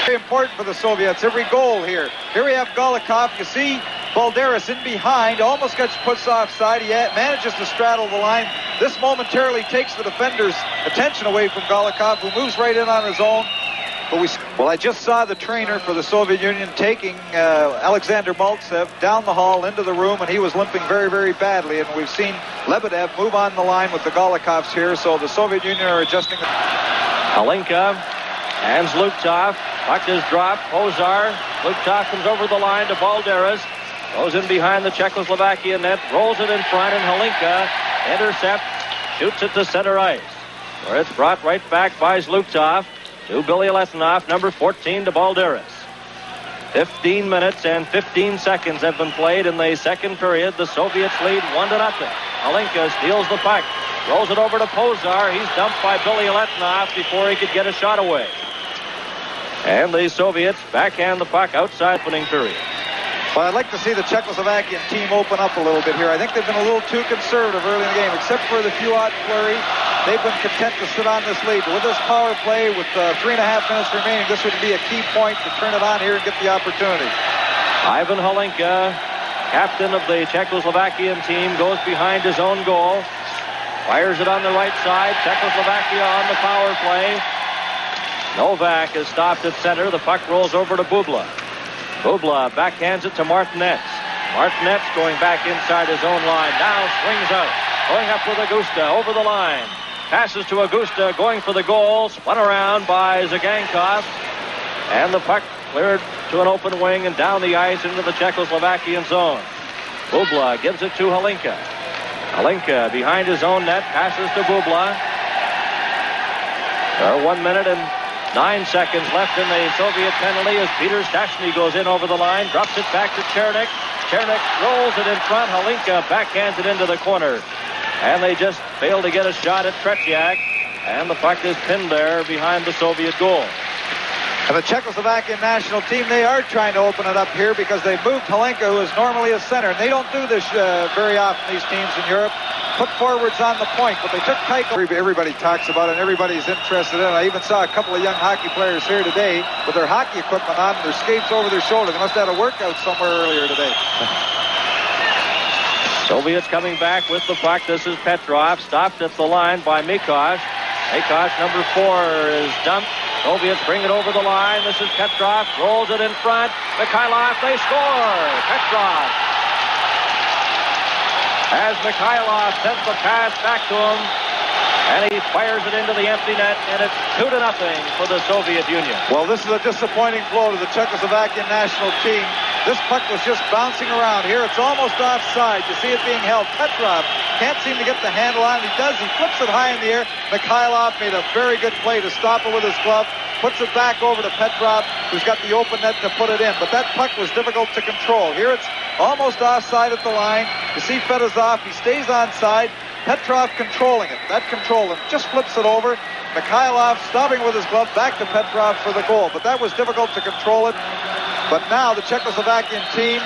B: Very important for the Soviets, every goal here. Here we have Golikov. You see Balderas in behind, almost gets put offside. He manages to straddle the line. This momentarily takes the defender's attention away from Golikov, who moves right in on his own. But I just saw the trainer for the Soviet Union taking Alexander Maltsev down the hall into the room, and he was limping very, very badly. And we've seen Lebedev move on the line with the Golikovs here, so the Soviet Union are adjusting.
A: Halinka and Zlukov. Puck is dropped. Pozar. Zlukov comes over the line to Balderas. Goes in behind the Czechoslovakia net. Rolls it in front, and Halinka intercepts. Shoots it to center ice, where it's brought right back by Zlukov to Billy Letnov, number 14, to Balderas. 15 minutes and 15 seconds have been played in the second period. The Soviets lead 1-0. Halinka steals the puck. Rolls it over to Pozar. He's dumped by Billy Letnov before he could get a shot away. And the Soviets backhand the puck outside opening period.
B: Well, I'd like to see the Czechoslovakian team open up a little bit here. I think they've been a little too conservative early in the game, except for the few odd flurries. They've been content to sit on this lead. But with this power play, with 3.5 minutes remaining, this would be a key point to turn it on here and get the opportunity.
A: Ivan Halinka, captain of the Czechoslovakian team, goes behind his own goal. Fires it on the right side. Czechoslovakia on the power play. Novak is stopped at center. The puck rolls over to Bubla. Bubla backhands it to Martinez. Martinez going back inside his own line. Now swings out. Going up with Augusta over the line. Passes to Augusta, going for the goal. Spun around by Zagankov. And the puck cleared to an open wing and down the ice into the Czechoslovakian zone. Bubla gives it to Halinka. Halinka behind his own net. Passes to Bubla. There are 1 minute and 9 seconds left in the Soviet penalty as Peter Stastny goes in over the line, drops it back to Chernik. Chernik rolls it in front. Halinka backhands it into the corner. And they just fail to get a shot at Tretiak. And the puck is pinned there behind the Soviet goal.
B: And the Czechoslovakian national team, they are trying to open it up here because they moved Halinka, who is normally a center. And they don't do this very often, these teams in Europe. Put forwards on the point, but they took Keiko. Everybody talks about it, and everybody's interested in it. I even saw a couple of young hockey players here today with their hockey equipment on and their skates over their shoulder. They must have had a workout somewhere earlier today.
A: Soviets coming back with the puck. This is Petrov, stopped at the line by Mikos. Mikos, number 4, is dumped. Soviets bring it over the line. This is Petrov, rolls it in front. Mikhailov, they score! Petrov, as Mikhailov sends the pass back to him, and he fires it into the empty net, and it's 2-0 for the Soviet Union.
B: Well, this is a disappointing blow to the Czechoslovakian national team. This puck was just bouncing around here. It's almost offside. You see it being held. Petrov can't seem to get the handle on it. He does. He flips it high in the air. Mikhailov made a very good play to stop it with his glove. Puts it back over to Petrov, who's got the open net to put it in. But that puck was difficult to control. Here it's almost offside at the line. You see Fedosov. He stays onside. Petrov controlling it. That control him. Just flips it over. Mikhailov stopping with his glove back to Petrov for the goal. But that was difficult to control it. But now the Czechoslovakian team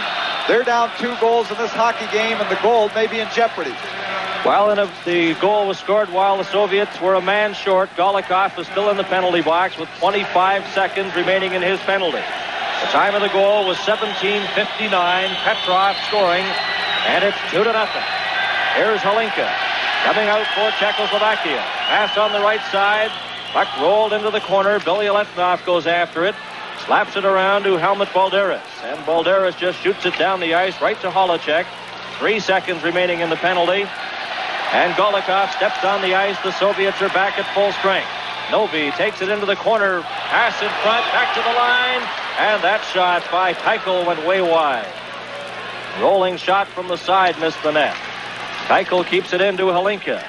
B: They're down 2 goals in this hockey game, and the gold may be in jeopardy.
A: Well, and if the goal was scored while the Soviets were a man short, Golikov is still in the penalty box with 25 seconds remaining in his penalty. The time of the goal was 17:59. Petrov scoring, and it's 2-0. Here's Hlinka coming out for Czechoslovakia. Pass on the right side. Puck rolled into the corner. Billy Letnov goes after it. Slaps it around to Helmut Balderas. And Balderas just shoots it down the ice right to Holacek. 3 seconds remaining in the penalty. And Golikov steps on the ice. The Soviets are back at full strength. Novy takes it into the corner. Pass in front. Back to the line. And that shot by Keuchel went way wide. Rolling shot from the side missed the net. Keuchel keeps it into Hlinka.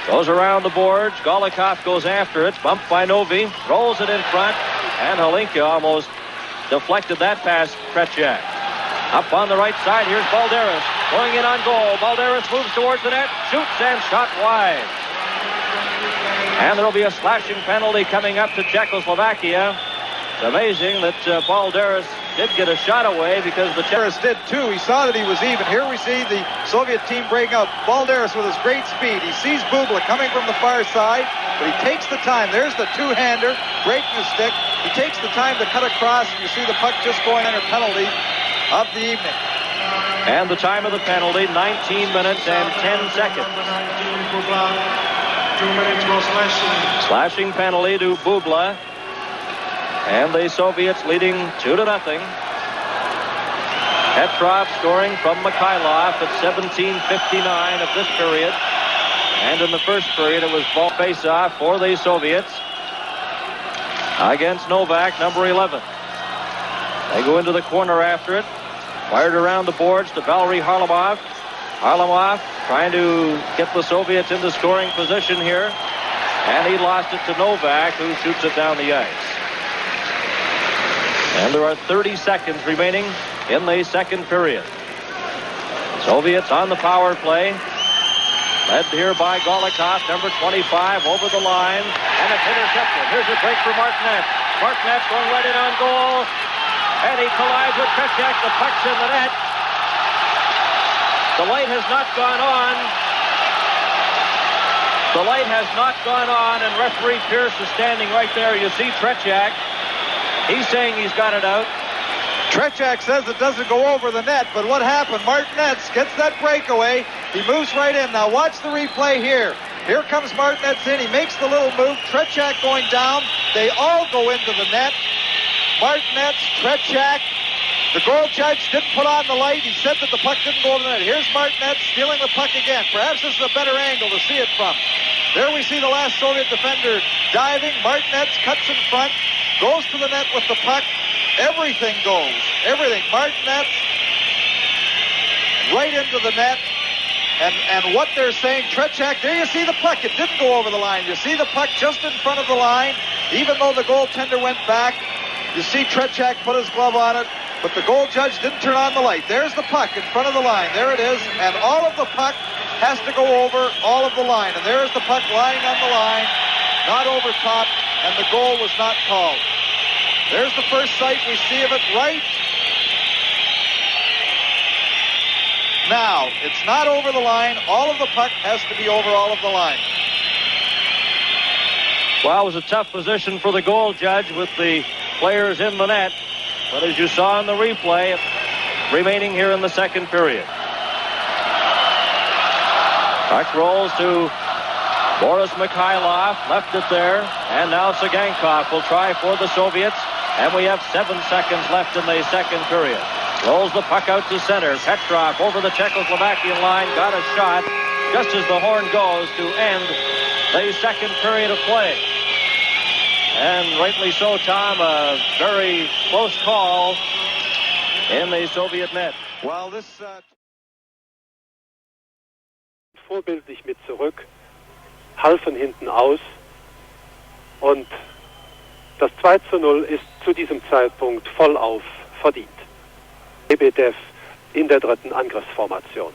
A: Goes around the boards. Golikov goes after it. Bumped by Novy. Rolls it in front. And Hlinka almost deflected that pass. Tretiak. Up on the right side. Here's Balderas. Going in on goal. Balderas moves towards the net. Shoots and shot wide. And there will be a slashing penalty coming up to Czechoslovakia. It's amazing that Balderas did get a shot away because the
B: Balderas did too. He saw that he was even. Here we see the Soviet team breaking up. Balderas with his great speed. He sees Bubla coming from the far side, but he takes the time. There's the two-hander, breaking the stick. He takes the time to cut across, and you see the puck just going under penalty of the evening.
A: And the time of the penalty, 19 minutes and 10 seconds.
D: 2 minutes for
A: slashing penalty to Bubla. And the Soviets leading 2-0. Petrov scoring from Mikhailov at 17:59 of this period. And in the first period, it was ball face-off for the Soviets against Novak, number 11. They go into the corner after it. Fired around the boards to Valery Harlamov. Harlamov trying to get the Soviets into scoring position here. And he lost it to Novak, who shoots it down the ice. And there are 30 seconds remaining in the second period. Soviets on the power play. Led here by Golikov, number 25, over the line. And it's intercepted. Here's a break for Martinet. Martinet going right in on goal. And he collides with Tretiak. The puck's in the net. The light has not gone on. The light has not gone on, and referee K.Pirs is standing right there. You see Tretiak. He's saying he's got it out.
B: Tretiak says it doesn't go over the net, but what happened? Martinez gets that breakaway. He moves right in. Now watch the replay here. Here comes Martinez in. He makes the little move. Tretiak going down. They all go into the net. Martinez, Tretiak. The goal judge didn't put on the light. He said that the puck didn't go over the net. Here's Martinez stealing the puck again. Perhaps this is a better angle to see it from. There we see the last Soviet defender diving. Martinez cuts in front. Goes to the net with the puck. Everything goes. Everything. Martinez right into the net. And what they're saying, Tretiak, there you see the puck. It didn't go over the line. You see the puck just in front of the line. Even though the goaltender went back, you see Tretiak put his glove on it. But the goal judge didn't turn on the light. There's the puck in front of the line. There it is. And all of the puck has to go over all of the line. And there's the puck lying on the line, not over top. And the goal was not called. There's the first sight we see of it right now. It's not over the line. All of the puck has to be over all of the line.
A: Well, it was a tough position for the goal judge with the players in the net. But as you saw in the replay, remaining here in the second period. Puck rolls to Boris Mikhailov, left it there, and now Sagankov will try for the Soviets, and we have 7 seconds left in the second period. Rolls the puck out to center. Petrov over the Czechoslovakian line, got a shot just as the horn goes to end the second period of play. And rightly so, Tom, a very close call in the Soviet net.
B: Well, this...
C: Vorbildlich mit zurück, halfen hinten aus und das 2:0 ist zu diesem Zeitpunkt vollauf verdient. Lebedev in der dritten Angriffsformation.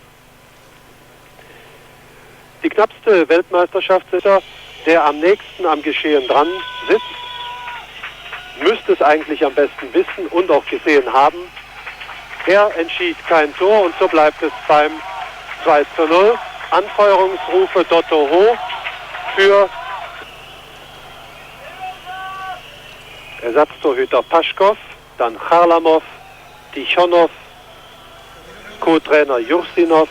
C: Die knappste Weltmeisterschaftssieger, der am nächsten am Geschehen dran sitzt, müsste es eigentlich am besten wissen und auch gesehen haben, Er entschied kein Tor und so bleibt es beim 2:0. Anfeuerungsrufe Dotto Ho für Ersatztorhüter Paschkow, dann Charlamov, Tichonov, Co-Trainer Jursinov.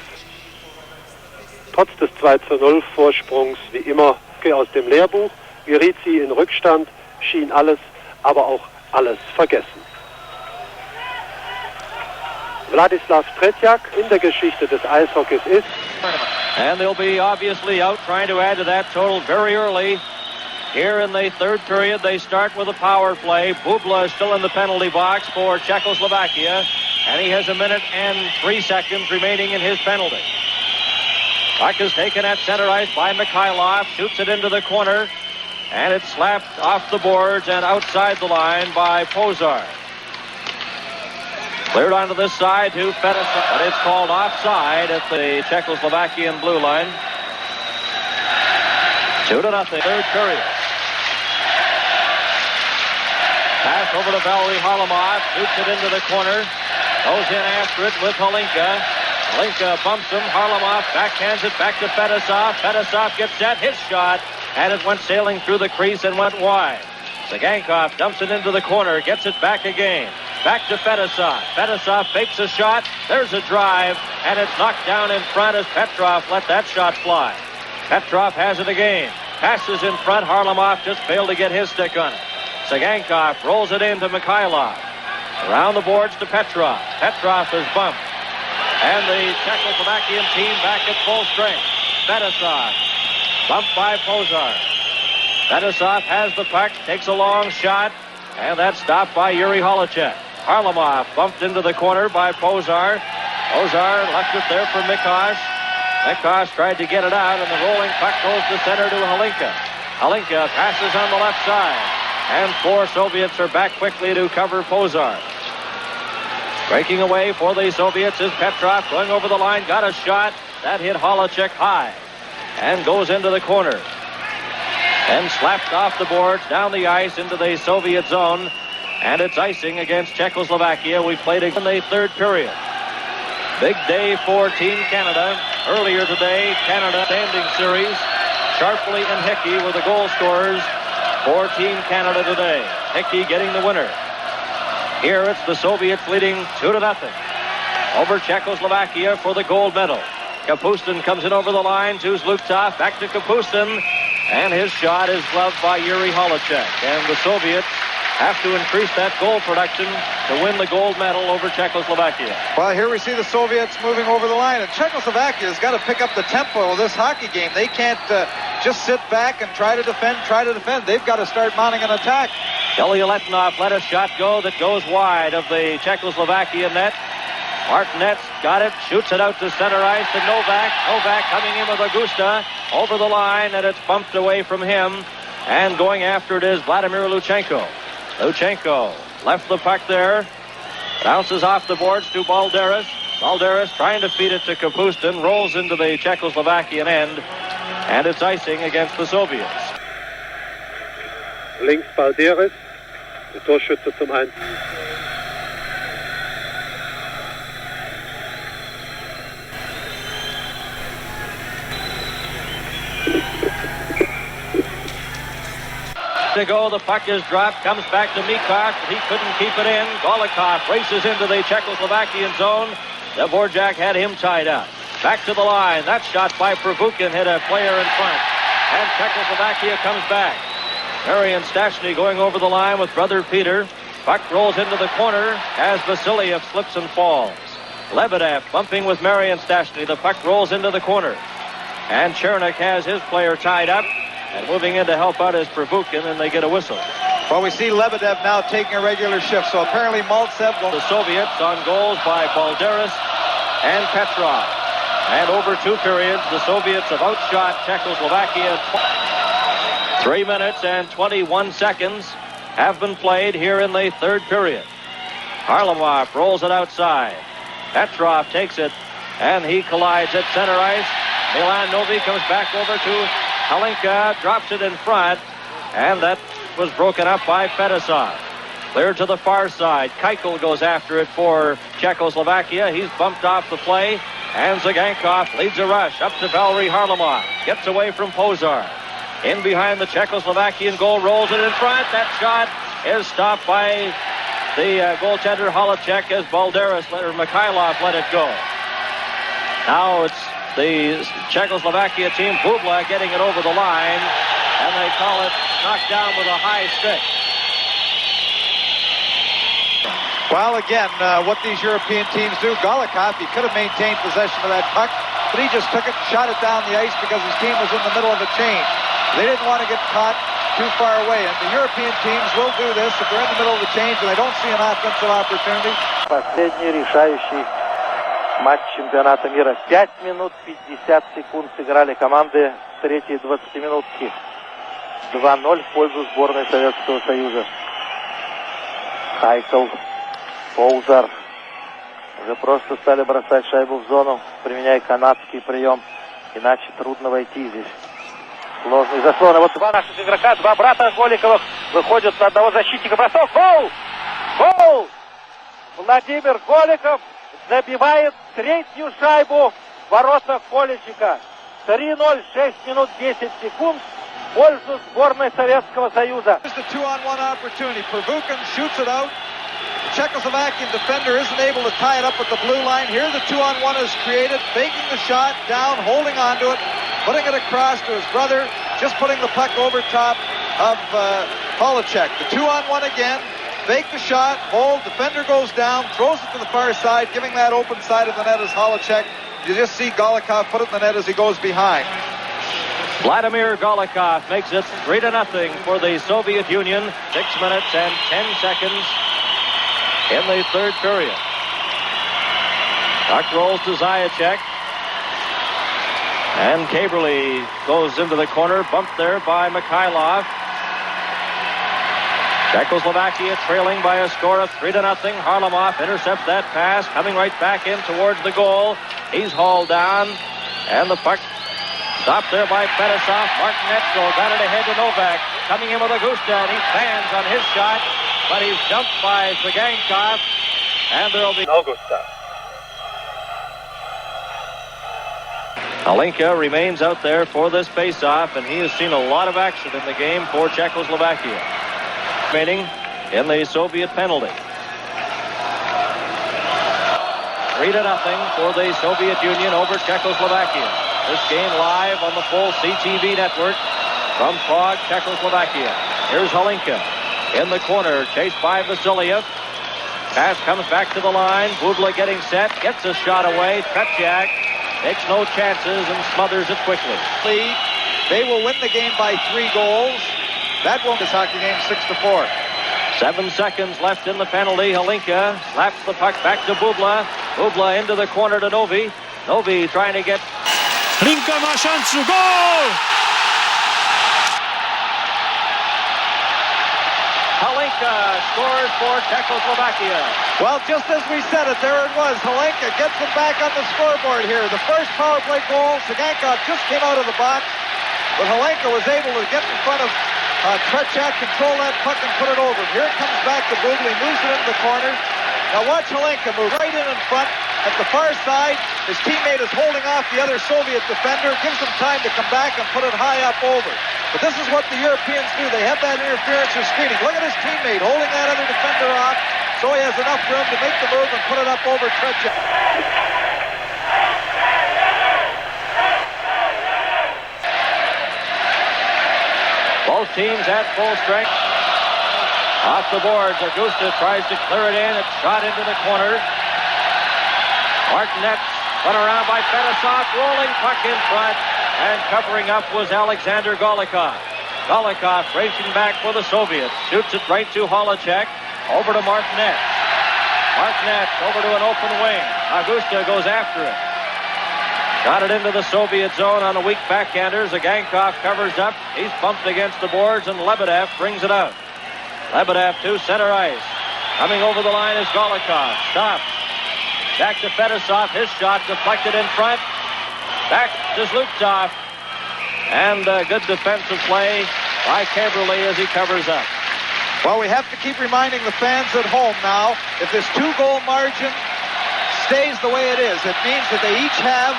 C: Trotz des 2:0 Vorsprungs wie immer aus dem Lehrbuch geriet sie in Rückstand, schien alles, aber auch alles vergessen. Wladislav Tretjak in der Geschichte des Eishockeys ist.
A: And they'll be obviously out trying to add to that total very early. Here in the third period, they start with a power play. Bubla is still in the penalty box for Czechoslovakia, and he has 1 minute and 3 seconds remaining in his penalty. Puck is taken at center ice by Mikhailov, shoots it into the corner, and it's slapped off the boards and outside the line by Pozar. Cleared onto this side to Fedosov, but it's called offside at the Czechoslovakian blue line. 2-0, third period. Pass over to Valery Harlamov, shoots it into the corner, goes in after it with Holinka. Holinka bumps him, Harlamov backhands it back to Fedosov. Fedosov gets set, his shot, and it went sailing through the crease and went wide. Sagankov dumps it into the corner, gets it back again. Back to Fedosov. Fedosov fakes a shot. There's a drive, and it's knocked down in front as Petrov let that shot fly. Petrov has it again. Passes in front. Harlamov just failed to get his stick on it. Sagankov rolls it into Mikhailov. Around the boards to Petrov. Petrov is bumped. And the Czechoslovakian team back at full strength. Fedosov bumped by Pozar. Fedosov has the puck, takes a long shot, and that's stopped by Yuri Holacek. Harlamov bumped into the corner by Pozar. Pozar left it there for Mikos. Mikos tried to get it out, and the rolling puck goes to center to Holinka. Holinka passes on the left side, and 4 Soviets are back quickly to cover Pozar. Breaking away for the Soviets is Petrov, going over the line, got a shot. That hit Holacek high, and goes into the corner. Then slapped off the boards, down the ice into the Soviet zone, and it's icing against Czechoslovakia. We played in the third period. Big day for Team Canada. Earlier today, Canada standing series. Sharpley and Hickey were the goal scorers for Team Canada today. Hickey getting the winner. Here it's the Soviets leading 2-0 over Czechoslovakia for the gold medal. Kapustin comes in over the line to Zlutov, back to Kapustin, and his shot is gloved by Yuri Holacek. And the Soviets have to increase that goal production to win the gold medal over Czechoslovakia.
B: Well, here we see the Soviets moving over the line, and Czechoslovakia has got to pick up the tempo of this hockey game. They can't just sit back and try to defend. They've got to start mounting an attack.
A: Ilya Letnov let a shot go that goes wide of the Czechoslovakia net. Martinet's got it, shoots it out to center ice to Novak. Novak coming in with Augusta over the line, and it's bumped away from him. And going after it is Vladimir Luchenko. Luchenko left the puck there. Bounces off the boards to Balderas. Balderas trying to feed it to Kapustin. Rolls into the Czechoslovakian end. And it's icing against the Soviets.
C: Links Balderas, der Torschütze zum 1.
A: To go, the puck is dropped, comes back to Mikos, but he couldn't keep it in. Golikov races into the Czechoslovakian zone. Dvorak had him tied up. Back to the line. That shot by Provukin hit a player in front. And Czechoslovakia comes back. Marian Stashny going over the line with brother Peter. Puck rolls into the corner as Vasiliev slips and falls. Lebedev bumping with Marian Stashny. The puck rolls into the corner. And Chernik has his player tied up. And moving in to help out is Provukin, and they get a whistle.
B: Well, we see Lebedev now taking a regular shift, so apparently Maltsev will...
A: The Soviets on goals by Balderas and Petrov. And over 2 periods, the Soviets have outshot Czechoslovakia. 3 minutes and 21 seconds have been played here in the third period. Harlamov rolls it outside. Petrov takes it, and he collides at center ice. Milan Novi comes back over to Holinka, drops it in front, and that was broken up by Fedosov. Cleared to the far side. Keuchel goes after it for Czechoslovakia. He's bumped off the play. And Zagankov leads a rush up to Valery Harlamov. Gets away from Pozar. In behind the Czechoslovakian goal, rolls it in front. That shot is stopped by the goaltender Holacek as Mikhailov let it go. Now it's the Czechoslovakia team, Bubla, getting it over the line, and they call it knocked down with a high stick.
B: Well, again, what these European teams do, Golikov, he could have maintained possession of that puck, but he just took it and shot it down the ice because his team was in the middle of a change. They didn't want to get caught too far away, and the European teams will do this if they're in the middle of a change and they don't see an offensive opportunity.
D: Последний решающий матч чемпионата мира. 5 минут 50 секунд сыграли команды в третьей 20-минутки. 2-0 в пользу сборной Советского Союза. Keuchel, Позар уже просто стали бросать шайбу в зону, применяя канадский прием. Иначе трудно войти здесь. Сложный заслон. А вот два наших игрока, два брата Голиковых выходят на одного защитника. Бросок. Гол! Гол! Владимир Голиков забивает третью шайбу в воротах Колесика. 3-0, 6 минут 10 секунд в пользу сборной Советского Союза.
B: Here's the 2-on-1 opportunity. Pervukin shoots it out. The Czechoslovakian defender isn't able to tie it up with the blue line. Here the 2-on-1 is created, faking the shot, down, holding onto it, putting it across to his brother, just putting the puck over top of Holacek. The 2-on-1 again, fake the shot, hold, defender goes down, throws it to the far side, giving that open side of the net as Holacek. You just see Golikov put it in the net as he goes behind.
A: Vladimir Golikov makes it 3-0 for the Soviet Union. 6 minutes and 10 seconds in the third period. Puck rolls to Zajac. And Kaberle goes into the corner, bumped there by Mikhailov. Czechoslovakia trailing by a score of 3-0. Harlamov intercepts that pass, coming right back in towards the goal. He's hauled down, and the puck stopped there by Fetisov. Martinetko got it ahead to Novak, coming in with Augusta, and he fans on his shot, but he's jumped by Zagankov, and there'll be Augusta. Alinka remains out there for this face-off, and he has seen a lot of action in the game for Czechoslovakia. Remaining in the Soviet penalty. 3-0 for the Soviet Union over Czechoslovakia. This game live on the full CTV network from Prague, Czechoslovakia. Here's Alinka in the corner, chased by Vasiliev. Pass comes back to the line. Bubla getting set, gets a shot away. Tretiak takes no chances and smothers it quickly.
B: They will win the game by 3 goals. That won this hockey game 6-4.
A: 7 seconds left in the penalty. Alinka slaps the puck back to Bubla. Bubla into the corner to Novy. Novy trying to get...
E: Glinka ma šancu. Gol!
A: Alinka scores for Czechoslovakia.
B: Well, just as we said it, there it was. Alinka gets it back on the scoreboard here. The first power play goal, Zagankov just came out of the box, but Alinka was able to get in front of Tretiak, control that puck and put it over. Here it comes back to Bubla. He moves it into the corner. Now watch Alinka move right in front. At the far side, his teammate is holding off the other Soviet defender. Gives him time to come back and put it high up over. But this is what the Europeans do. They have that interference or screening. Look at his teammate holding that other defender off so he has enough room to make the move and put it up over Tretiak.
A: Both teams at full strength. Off the boards, Augusta tries to clear it in. It's shot into the corner. Martinet spun around by Fetisov, rolling puck in front, and covering up was Alexander Golikov. Golikov racing back for the Soviets, shoots it right to Holacek, over to Martinet. Martinet over to an open wing. Augusta goes after it. Got it into the Soviet zone on a weak backhander. Zagankov covers up. He's bumped against the boards, and Lebedev brings it out. Lebedev to center ice. Coming over the line is Golikov. Stops. Back to Fetisov. His shot deflected in front. Back to Zlutov. And good defensive play by Kaberle as he covers up.
B: Well, we have to keep reminding the fans at home now, if this 2-goal margin stays the way it is, it means that they each have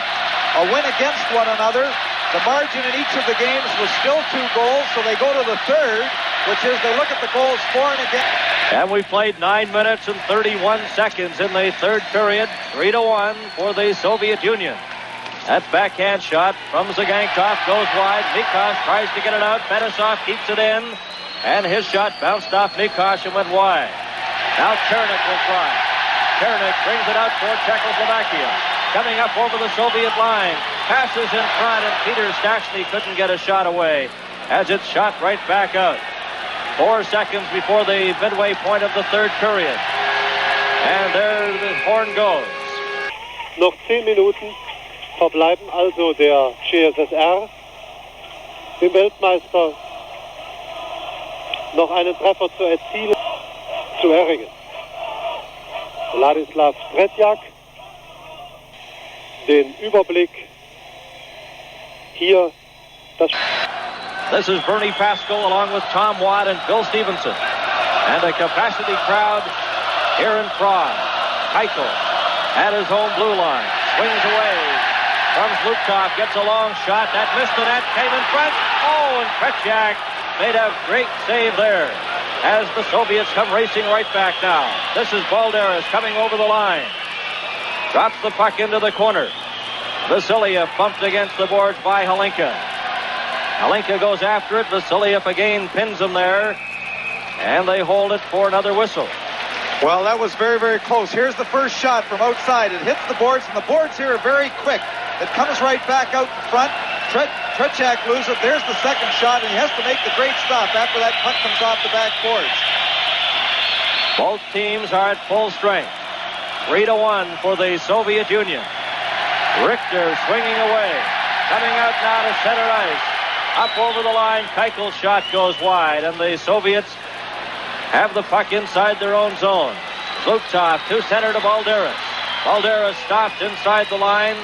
B: a win against one another. The margin in each of the games was still 2 goals, so they go to the third, which is they look at the goals for and against.
A: And we played 9 minutes and 31 seconds in the third period. 3-1 for the Soviet Union. That backhand shot from Zagankov goes wide. Nikosh tries to get it out. Fetisov keeps it in. And his shot bounced off Nikosh and went wide. Now Chernik will try. Chernik brings it out for Czechoslovakia. Coming up over the Soviet line. Passes in front, and Peter Stastny couldn't get a shot away as it's shot right back out. 4 seconds before the midway point of the third period. And there the horn goes.
C: Noch 10 Minuten verbleiben also der CSSR, dem Weltmeister, noch einen Treffer zu erzielen, zu erringen. Ladislav Tretjak, den Überblick hier.
A: This is Bernie Pascal along with Tom Watt and Bill Stevenson. And a capacity crowd here in Prague. Keitel at his home blue line. Swings away from Zlukov. Gets a long shot. That missed the net. Came in front. Oh, and Tretjak made a great save there as the Soviets come racing right back now. This is Balderas coming over the line. Drops the puck into the corner. Vasiliev bumped against the boards by Hlinka. Hlinka goes after it. Vasiliev again pins him there. And they hold it for another whistle.
B: Well, that was very, very close. Here's the first shot from outside. It hits the boards, and the boards here are very quick. It comes right back out in front. Tretjak loses it. There's the second shot, and he has to make the great stop after that puck comes off the back boards.
A: Both teams are at full strength. 3-1 for the Soviet Union. Richter swinging away. Coming out now to center ice. Up over the line. Keitel's shot goes wide, and the Soviets have the puck inside their own zone. Zlukov to center to Balderas. Balderas stopped inside the line,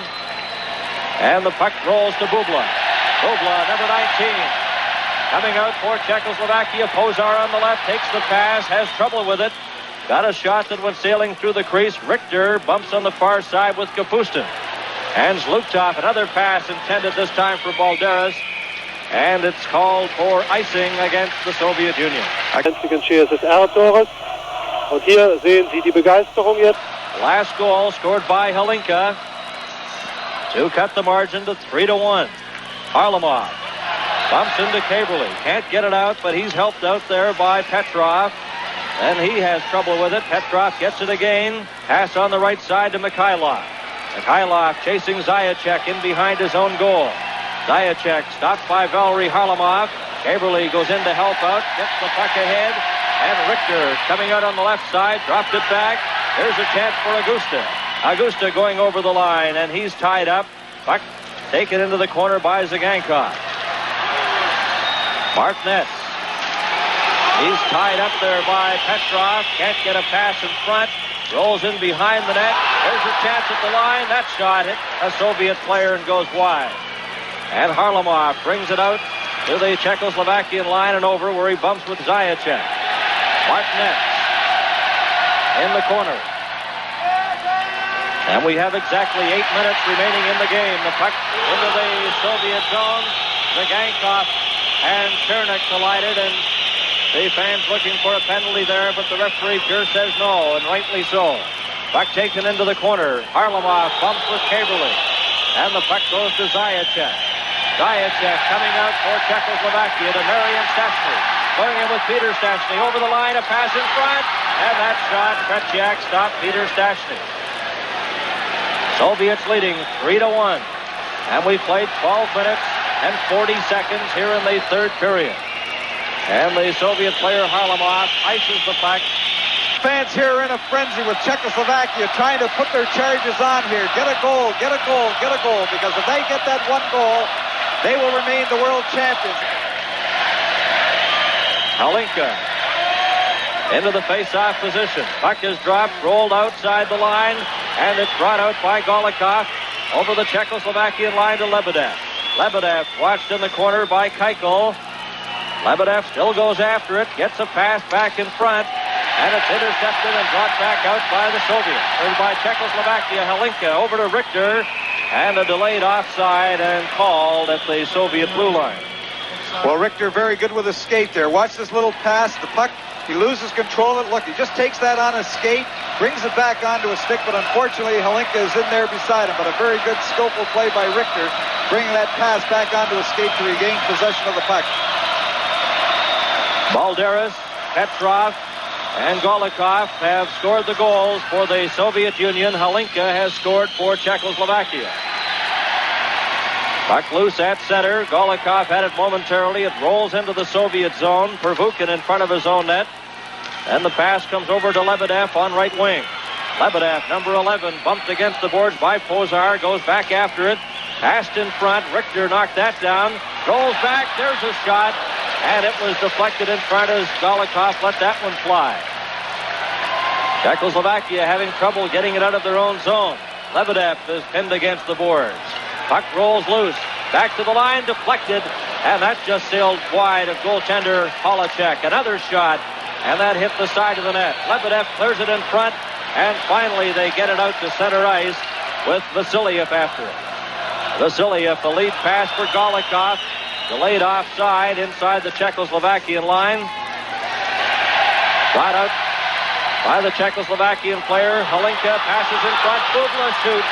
A: and the puck rolls to Bubla. Bubla, number 19. Coming out for Czechoslovakia. Pozar on the left takes the pass, has trouble with it. Got a shot that went sailing through the crease. Richter bumps on the far side with Kapustin. And Zlukov, another pass intended this time for Balderas. And it's called for icing against the Soviet Union.
C: Einzigen CSSR-Tores. Und hier sehen Sie die Begeisterung jetzt.
A: Last goal scored by Hlinka to cut the margin to 3-1. Harlamov bumps into Kaberle. Can't get it out, but he's helped out there by Petrov. And he has trouble with it. Petrov gets it again. Pass on the right side to Mikhailov. Mikhailov chasing Zajac in behind his own goal. Zajac stopped by Valery Harlamov. Kaberle goes in to help out. Gets the puck ahead. And Richter coming out on the left side. Dropped it back. Here's a chance for Augusta. Augusta going over the line, and he's tied up. Puck taken into the corner by Zagankov. Martinez. He's tied up there by Petrov. Can't get a pass in front. Rolls in behind the net. There's a chance at the line. That shot hit a Soviet player and goes wide. And Harlamov brings it out to the Czechoslovakian line and over where he bumps with Zajac. Martinez in the corner. And we have exactly 8 minutes remaining in the game. The puck into the Soviet zone. Zagankov and Chernik collided, and the fans looking for a penalty there, but the referee K.Pirs says no, and rightly so. Puck taken into the corner. Harlamov bumps with Kaberle. And the puck goes to Zajac. Zajac coming out for Czechoslovakia to Marian Stastny. Going in with Peter Stastny. Over the line, a pass in front. And that shot, Tretjak stopped Peter Stastny. Soviets leading 3-1. And we played 12 minutes and 40 seconds here in the third period. And the Soviet player Harlamov ices the puck.
B: Fans here are in a frenzy with Czechoslovakia trying to put their charges on here. Get a goal, get a goal, get a goal. Because if they get that one goal, they will remain the world champions.
A: Hlinka into the face-off position. Puck is dropped, rolled outside the line, and it's brought out by Golikov over the Czechoslovakian line to Lebedev. Lebedev watched in the corner by Keitel. Lebedev still goes after it, gets a pass back in front, and it's intercepted and brought back out by the Soviets. Or by Czechoslovakia. Hlinka over to Richter, and a delayed offside and called at the Soviet blue line.
B: Well, Richter very good with his skate there. Watch this little pass. The puck, he loses control of it. Look, he just takes that on his skate, brings it back onto a stick, but unfortunately Hlinka is in there beside him. But a very good skillful play by Richter, bringing that pass back onto a skate to regain possession of the puck. Balderas, Petrov, and Golikov have scored the goals for the Soviet Union. Hlinka has scored for Czechoslovakia. Puck loose at center. Golikov had it momentarily. It rolls into the Soviet zone. Pervukin in front of his own net. And the pass comes over to Lebedev on right wing. Lebedev, number 11, bumped against the boards by Pozar. Goes back after it. Passed in front. Richter knocked that down. Rolls back. There's a shot. And it was deflected in front as Golikov let that one fly. Czechoslovakia having trouble getting it out of their own zone. Lebedev is pinned against the boards. Puck rolls loose. Back to the line, deflected. And that just sailed wide of goaltender Polacek. Another shot, and that hit the side of the net. Lebedev clears it in front, and finally they get it out to center ice with Vasiliev after it. Vasiliev, the lead pass for Golikov. Delayed offside inside the Czechoslovakian line. Brought out by the Czechoslovakian player. Hlinka passes in front. Bubla shoots.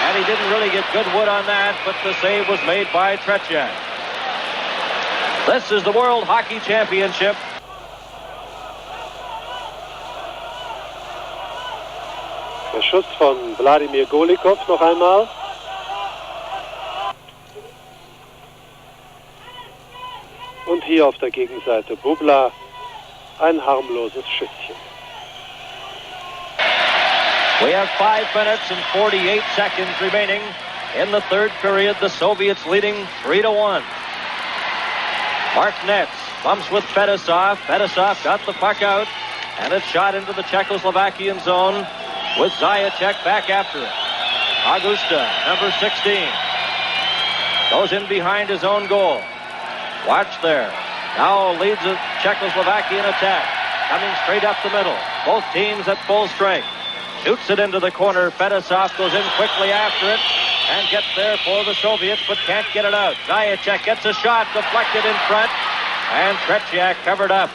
B: And he didn't really get good wood on that, but the save was made by Tretiak. This is the World Hockey Championship.
C: Der Schuss von Wladimir Golikov noch einmal. Und hier auf der Gegenseite Bubla, ein harmloses Schüsschen.
A: We have 5 minutes and 48 seconds remaining in the third period. The Soviets leading 3-1. Mark Netz bumps with Fedosov. Fedosov got the puck out, and it's shot into the Czechoslovakian zone with Zajac back after it. Augusta, number 16, goes in behind his own goal. Watch there. Now leads the Czechoslovakian attack, coming straight up the middle. Both teams at full strength. Shoots it into the corner. Fedosov goes in quickly after it and gets there for the Soviets, but can't get it out. Zajac gets a shot, deflected in front, and Tretiak covered up.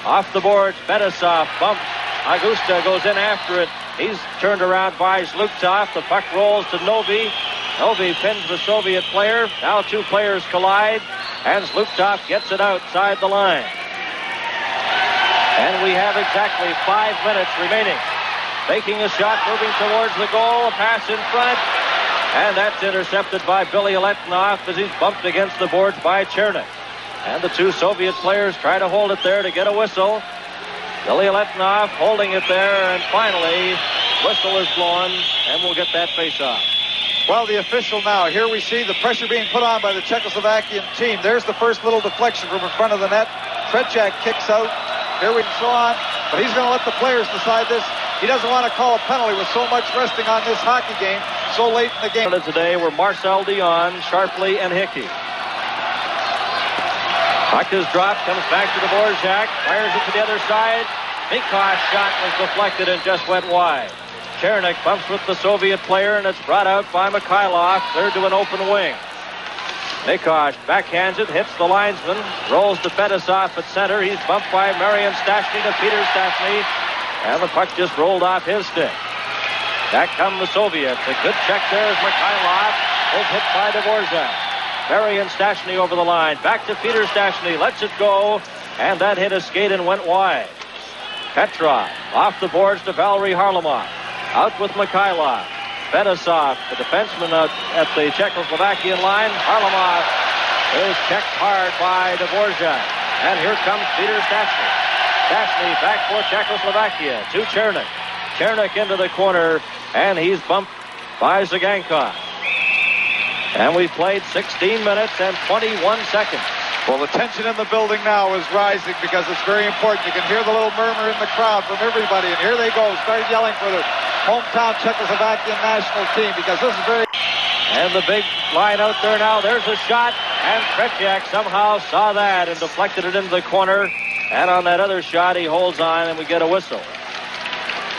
A: Off the boards, Fedosov bumps. Augusta goes in after it. He's turned around by Zlukov. The puck rolls to Novy. Novy pins the Soviet player. Now two players collide, and Zlukov gets it outside the line. And we have exactly 5 minutes remaining. Taking a shot, moving towards the goal, a pass in front, and that's intercepted by Billy Letnov as he's bumped against the boards by Chernik. And the two Soviet players try to hold it there to get a whistle. Billy Letnov holding it there, and finally, whistle is blown, and we'll get that face-off. Well, the official now, here we see the pressure being put on by the Czechoslovakian team. There's the first little deflection from in front of the net. Tretiak kicks out. Here we so on, but he's going to let the players decide this. He doesn't want to call a penalty with so much resting on this hockey game so late in the game. Today were Marcel Dion, Sharpley, and Hickey. Puck is dropped, comes back to the Dvorak, fires it to the other side. Miko's shot was deflected and just went wide. Chernik bumps with the Soviet player, and it's brought out by Mikhailov, third to an open wing. Mikosh backhands it, hits the linesman, rolls to Fedosov at center. He's bumped by Marian Stastny to Peter Stastny. And the puck just rolled off his stick. Back come the Soviets. A good check there as Mikhailov was hit by Dvorak. Marian Stastny over the line. Back to Peter Stastny. Lets it go. And that hit a skate and went wide. Petrov off the boards to Valery Harlamov. Out with Mikhailov. Fedosov, the defenseman out at the Czechoslovakian line. Harlamov is checked hard by Dvorak. And here comes Peter Stastny. Stastny back for Czechoslovakia to Chernik. Chernik into the corner, and he's bumped by Zagankov. And we've played 16 minutes and 21 seconds. Well, the tension in the building now is rising because it's very important. You can hear the little murmur in the crowd from everybody, and here they go, start yelling for the hometown Czechoslovakian national team because this is very... And the big line out there now, there's a shot, And Tretiak somehow saw that and deflected it into the corner. And on that other shot, he holds on, and we get a whistle.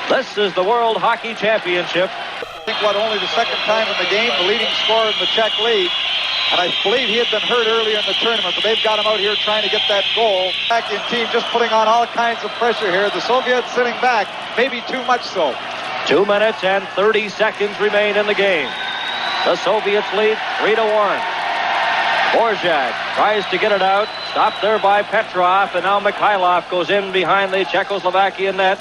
A: This is the World Hockey Championship.
B: I think, only the second time in the game, the leading scorer in the Czech league. And I believe he had been hurt earlier in the tournament, but they've got him out here trying to get that goal. Czechoslovakian team just putting on all kinds of pressure here. The Soviets sitting back, maybe too much so.
A: 2 minutes and 30 seconds remain in the game. The Soviets lead 3-1. Borzak tries to get it out, stopped there by Petrov, and now Mikhailov goes in behind the Czechoslovakian net,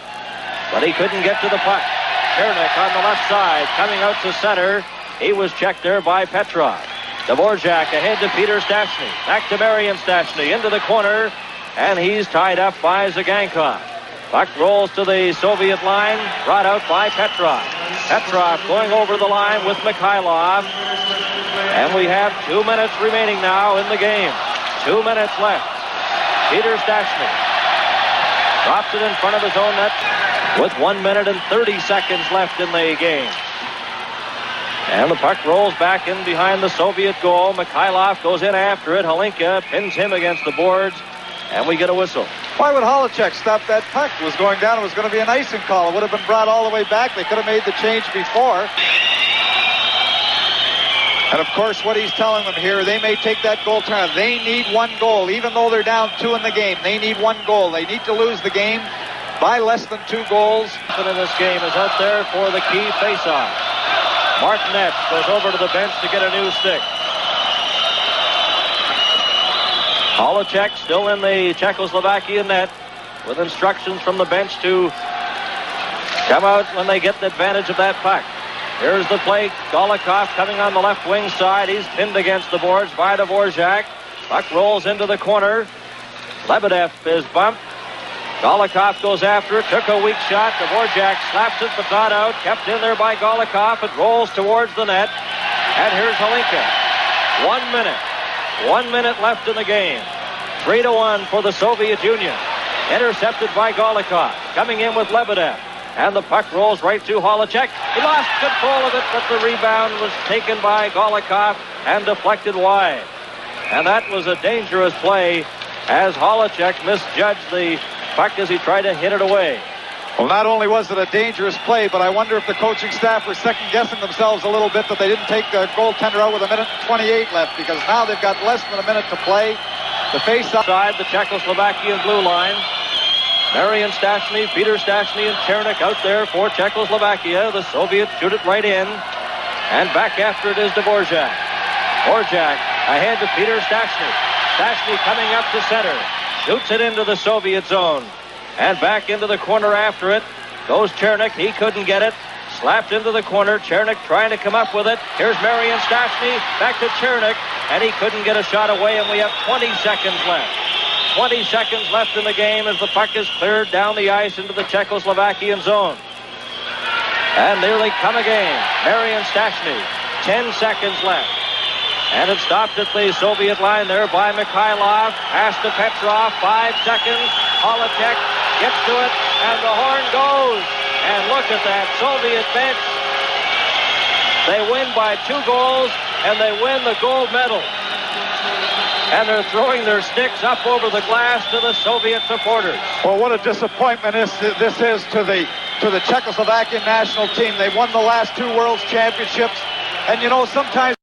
A: but he couldn't get to the puck. Chernik on the left side, coming out to center. He was checked there by Petrov. Dvorak ahead to Peter Stastny. Back to Marian Stastny into the corner, and he's tied up by Zagankov. Puck rolls to the Soviet line, brought out by Petrov. Petrov going over the line with Mikhailov. And we have 2 minutes remaining now in the game. 2 minutes left. Peter Stastny drops it in front of his own net with 1 minute and 30 seconds left in the game. And the puck rolls back in behind the Soviet goal. Mikhailov goes in after it. Hlinka pins him against the boards, and we get a whistle.
B: Why would Holecek stop that puck? It was going down. It was going to be an icing call. It would have been brought all the way back. They could have made the change before. And, of course, what he's telling them here, they may take that goal turn. They need 1 goal. Even though they're down 2 in the game, they need 1 goal. They need to lose the game by less than 2 goals.
A: In this game is out there for the key faceoff. Martinez goes over to the bench to get a new stick. Holecek still in the Czechoslovakian net with instructions from the bench to come out when they get the advantage of that puck. Here's the play. Golikov coming on the left wing side. He's pinned against the boards by Dvorak. Puck rolls into the corner. Lebedev is bumped. Golikov goes after it. Took a weak shot. Dvorak slaps it but not out. Kept in there by Golikov. It rolls towards the net. And here's Hlinka. 1 minute. 1 minute left in the game. 3-1 for the Soviet Union. Intercepted by Golikov. Coming in with Lebedev. And the puck rolls right to Holecek. He lost control of it, but the rebound was taken by Golikov and deflected wide. And that was a dangerous play as Holecek misjudged the puck as he tried to hit it away.
B: Well, not only was it a dangerous play, but I wonder if the coaching staff were second-guessing themselves a little bit that they didn't take the goaltender out with 1 minute and 28 left, because now they've got less than a minute to play. The face-off side,
A: the Czechoslovakian blue line. Marian Stastny, Peter Stastny, and Chernik out there for Czechoslovakia. The Soviets shoot it right in. And back after it is Dvorak. Dvorak ahead to Peter Stastny. Stastny coming up to center. Shoots it into the Soviet zone. And back into the corner after it goes Chernik. He couldn't get it. Slapped into the corner. Chernik trying to come up with it. Here's Marian Stastny. Back to Chernik. And he couldn't get a shot away. And we have 20 seconds left. 20 seconds left in the game as the puck is cleared down the ice into the Czechoslovakian zone. And there they come again. Marian Stastny. 10 seconds left. And it stopped at the Soviet line there by Mikhailov. Pass to Petrov. 5 seconds. Holecek gets to it. And the horn goes. And look at that Soviet bench. They win by 2 goals. And they win the gold medal. And they're throwing their sticks up over the glass to the Soviet supporters.
B: Well, what a disappointment this is to the Czechoslovakian national team. They won the last 2 World Championships. And, you know, sometimes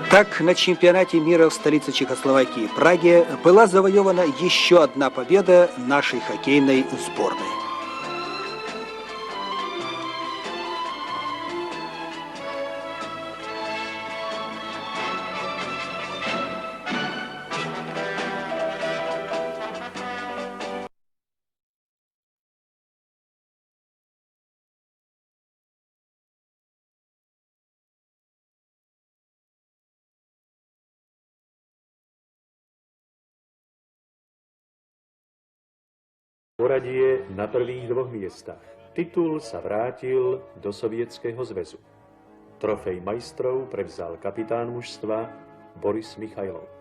F: Так, на чемпионате мира в столице Чехословакии Праге была завоевана еще одна победа нашей хоккейной сборной.
G: Poradie na prvých 2 miestach. Titul sa vrátil do Sovietskeho zväzu. Trofej majstrov prevzal kapitán mužstva Boris Michajlov.